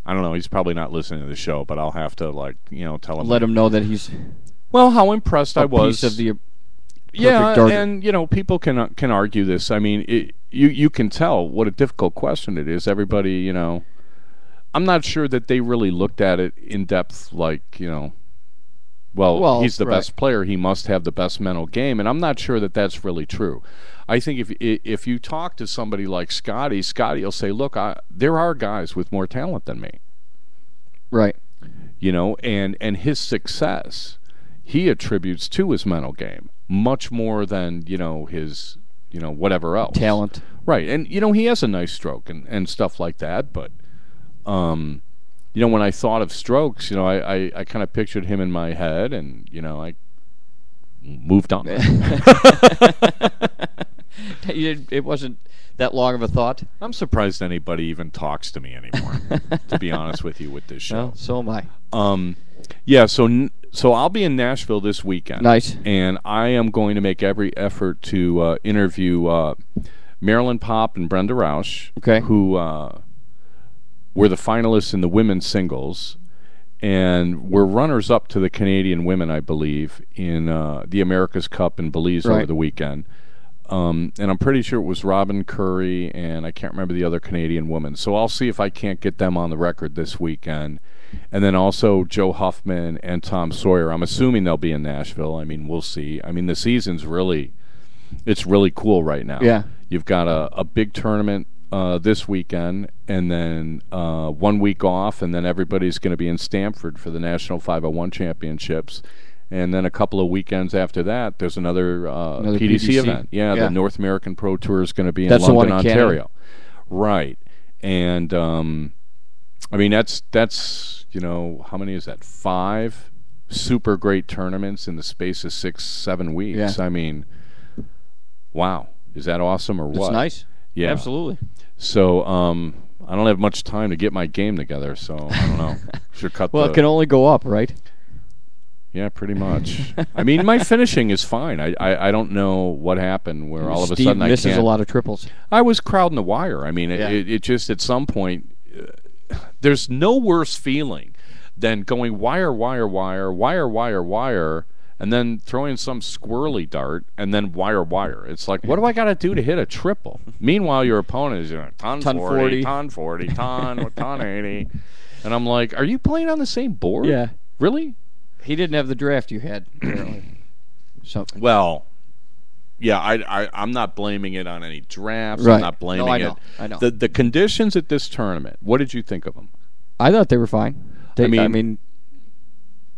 I don't know. He's probably not listening to the show, but I'll have to tell him. Let him know that he's. Well, how impressed I was. Piece of the yeah, and people can argue this. I mean, you can tell what a difficult question it is. Everybody, I'm not sure that they really looked at it in depth. Well, he's the best player. He must have the best mental game, and I'm not sure that that's really true. I think if you talk to somebody like Scotty will say, "Look, there are guys with more talent than me." Right. And his success he attributes to his mental game much more than his whatever else talent. Right, and he has a nice stroke and stuff like that, but when I thought of strokes, I kind of pictured him in my head, and I moved on. It wasn't that long of a thought. I'm surprised anybody even talks to me anymore, to be honest with you, with this show. Well, so am I. Yeah, so I'll be in Nashville this weekend. Nice. And I am going to make every effort to interview Marilyn Popp and Brenda Rausch, who were the finalists in the women's singles, and were runners-up to the Canadian women, I believe, in the America's Cup in Belize over the weekend. And I'm pretty sure it was Robin Curry, and I can't remember the other Canadian woman. So I'll see if I can't get them on the record this weekend. And then also Joe Huffman and Tom Sawyer. I'm assuming they'll be in Nashville. I mean, we'll see. I mean, the season's really cool right now. Yeah. You've got a big tournament this weekend, and then 1 week off, and then everybody's going to be in Stamford for the National 501 Championships. And then a couple of weekends after that, there's another PDC event. Yeah, the North American Pro Tour is going to be in London, Ontario. Right. And, I mean, that's how many is that? 5 super great tournaments in the space of 6-7 weeks. Yeah. I mean, wow. Is that awesome or what? It's nice. Yeah. Absolutely. So, I don't have much time to get my game together, so I don't know. Should cut it can only go up, right? Yeah, pretty much. I mean, my finishing is fine. I don't know what happened where all of a sudden I can't. Steve misses a lot of triples. I was crowding the wire. I mean, it just at some point, there's no worse feeling than going wire, and then throwing some squirrely dart, and then wire. It's like, what do I got to do to hit a triple? Meanwhile, your opponent is ton 40, ton 40, ton 80. And I'm like, are you playing on the same board? Yeah. Really? He didn't have the draft you had, apparently. Well, yeah, I'm not blaming it on any drafts. Right. I'm not blaming it. I know. The conditions at this tournament, what did you think of them? I thought they were fine. I mean,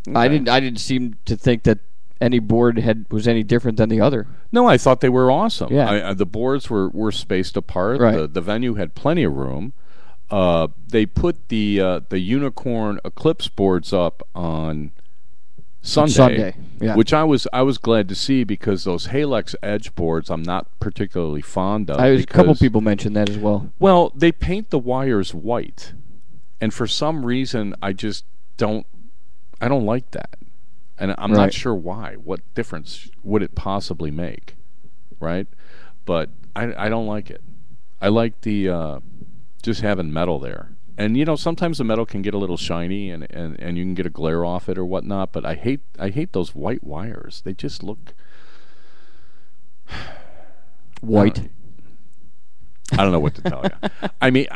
okay. I didn't seem to think that any board was any different than the other. No, I thought they were awesome. Yeah. The boards were spaced apart. Right. The venue had plenty of room. They put the Unicorn Eclipse boards up on Sunday, yeah. Which I was glad to see, because those Halex Edge boards I'm not particularly fond of. A couple people mentioned that as well. Well, they paint the wires white, and for some reason I just don't like that, and I'm not sure why. What difference would it possibly make, right? But I don't like it. I like the just having metal there. And sometimes the metal can get a little shiny, and you can get a glare off it or whatnot. But I hate those white wires. They just look white. I don't know what to tell you. I mean,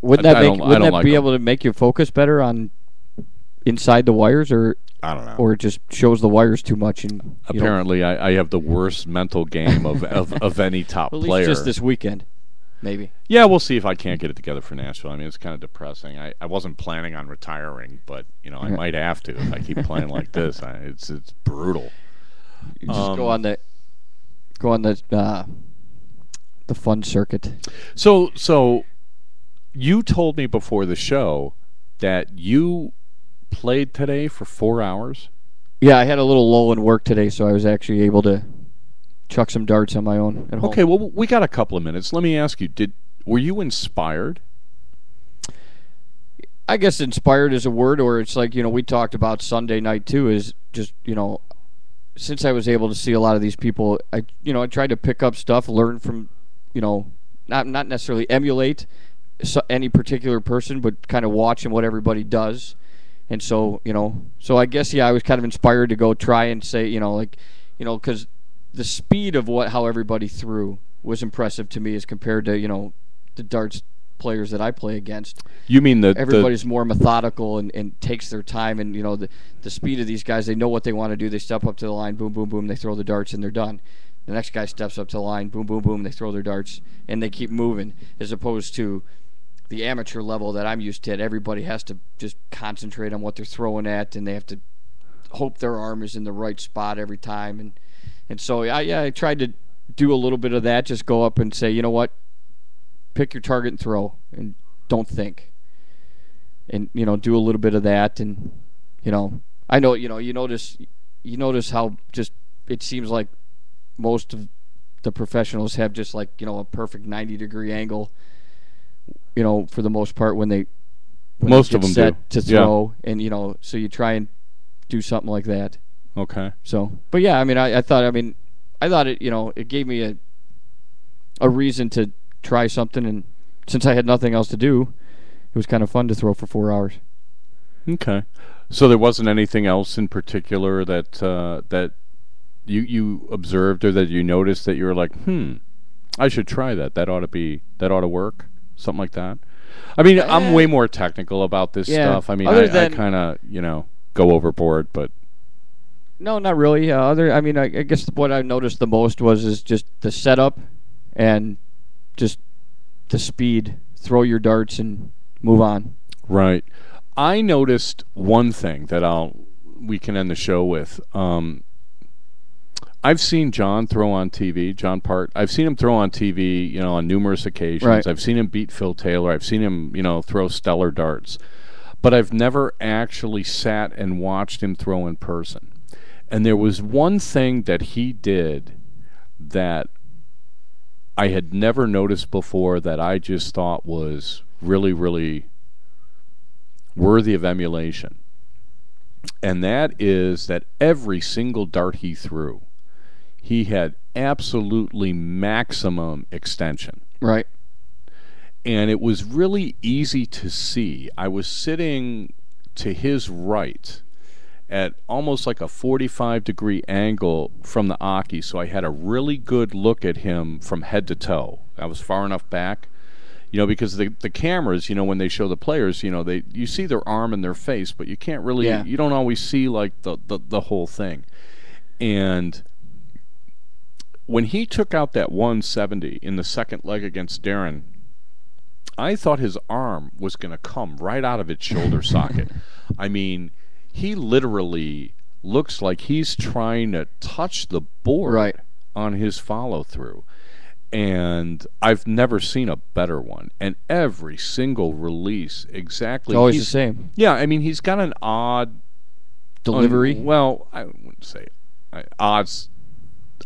wouldn't that be able to make you focus better on inside the wires, or I don't know, or it just shows the wires too much? And apparently, I have the worst mental game of any top at player. Least just this weekend. Maybe. Yeah, we'll see if I can't get it together for Nashville. I mean, it's kind of depressing. I wasn't planning on retiring, but I might have to if I keep playing like this. It's brutal. You just go on the fun circuit. So you told me before the show that you played today for 4 hours. Yeah, I had a little lull in work today, so I was actually able to chuck some darts on my own at home. Okay, well, we got a couple of minutes. Let me ask you, were you inspired? I guess inspired is a word, or it's like, we talked about Sunday night too, is just, since I was able to see a lot of these people, I tried to pick up stuff, learn from, not necessarily emulate, any particular person, but kind of watching what everybody does. And so, so I guess, I was kind of inspired to go try and say, because the speed of how everybody threw was impressive to me as compared to, the darts players that I play against. You mean everybody's more methodical and takes their time, and the speed of these guys, they know what they want to do. They step up to the line, boom, boom, boom, they throw the darts and they're done. The next guy steps up to the line, boom, boom, boom, they throw their darts and they keep moving, as opposed to the amateur level that I'm used to. Everybody has to just concentrate on what they're throwing at, and they have to hope their arm is in the right spot every time. And so I tried to do a little bit of that, just go up and say, you know what, pick your target and throw, and don't think. And do a little bit of that, and I know you notice how just it seems like most of the professionals have just like a perfect 90-degree angle, for the most part when most they of them set do to throw, and so you try and do something like that. Okay. So, but yeah, I thought it it gave me a reason to try something, and since I had nothing else to do, it was kind of fun to throw for 4 hours. Okay. So there wasn't anything else in particular that you observed or that you noticed that you were like, I should try that. That ought to work. Something like that. I'm way more technical about this stuff. I kind of, go overboard, but no, not really. I guess what I noticed the most is just the setup and just the speed. Throw your darts and move on. Right. I noticed one thing that we can end the show with. I've seen John throw on TV, John Part. I've seen him throw on TV, on numerous occasions. Right. I've seen him beat Phil Taylor. I've seen him, throw stellar darts. But I've never actually sat and watched him throw in person. And there was one thing that he did that I had never noticed before that I just thought was really, really worthy of emulation. And that is that every single dart he threw, he had absolutely maximum extension. Right. And it was really easy to see. I was sitting to his right at almost like a 45-degree angle from the Aki, so I had a really good look at him from head to toe. I was far enough back, because the cameras, when they show the players, you see their arm and their face, but you can't really, you don't always see like the whole thing. And when he took out that 170 in the second leg against Darren, I thought his arm was going to come right out of its shoulder socket. He literally looks like he's trying to touch the board on his follow-through. And I've never seen a better one. And every single release, exactly. It's always the same. Yeah, he's got an odd delivery. Well, I wouldn't say odd's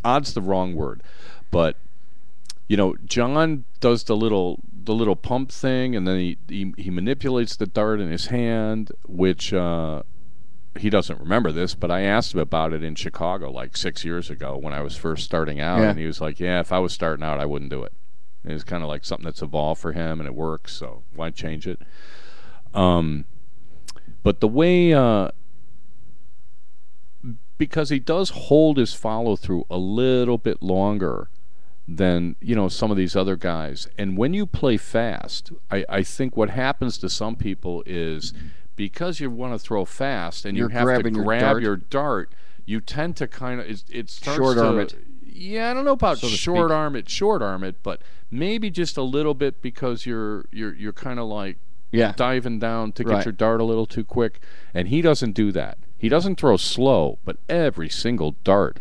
the wrong word, but John does the little pump thing, and then he manipulates the dart in his hand, which he doesn't remember this, but I asked him about it in Chicago like 6 years ago when I was first starting out, and he was like, yeah, if I was starting out, I wouldn't do it. And it's kind of like something that's evolved for him, and it works, so why change it? But the way because he does hold his follow-through a little bit longer than some of these other guys, and when you play fast, I think what happens to some people is because you want to throw fast and you have to grab your dart, you tend to kind of it starts short arm to, it. Yeah, I don't know about short arm it, but maybe just a little bit because you're kind of like diving down to get your dart a little too quick, and he doesn't do that. He doesn't throw slow, but every single dart,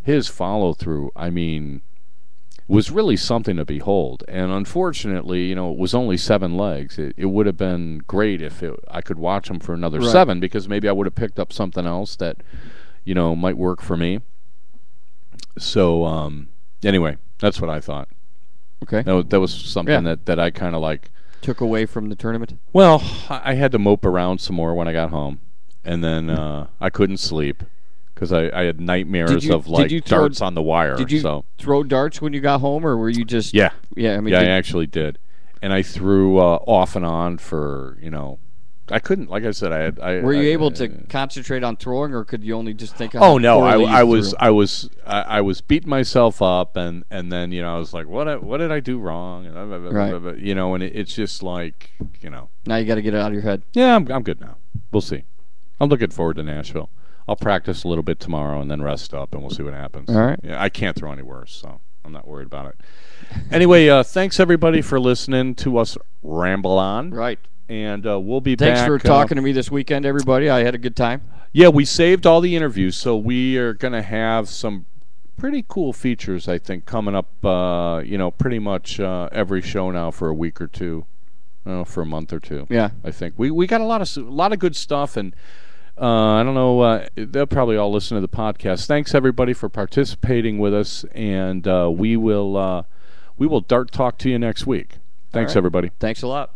his follow through, was really something to behold. And unfortunately, it was only 7 legs. It would have been great if I could watch him for another 7, because maybe I would have picked up something else that, might work for me. So, anyway, that's what I thought. Okay. That was something that I kind of like took away from the tournament. Well, I had to mope around some more when I got home, and then I couldn't sleep because I had nightmares of darts on the wire. Did you throw darts when you got home, or were you just? Yeah. Yeah. I actually did. and I threw off and on for I couldn't, like I said, Were you able to concentrate on throwing, or could you only just think? Oh no, I was beating myself up, and then I was like, what did I do wrong? And Right. and it's just like Now you got to get it out of your head. Yeah, I'm good now. We'll see. I'm looking forward to Nashville. I'll practice a little bit tomorrow and then rest up, and we'll see what happens. All right. Yeah, I can't throw any worse, so I'm not worried about it. Anyway, thanks everybody for listening to us ramble on. Right. And we'll be back. Thanks for talking to me this weekend, everybody. I had a good time. Yeah, we saved all the interviews, so we are going to have some pretty cool features, I think, coming up, pretty much every show now for a week or two, for a month or two. Yeah. I think. We got a lot of good stuff, and I don't know, they'll probably all listen to the podcast. Thanks, everybody, for participating with us, and we will Dart Talk to you next week. Thanks, right. everybody. Thanks a lot.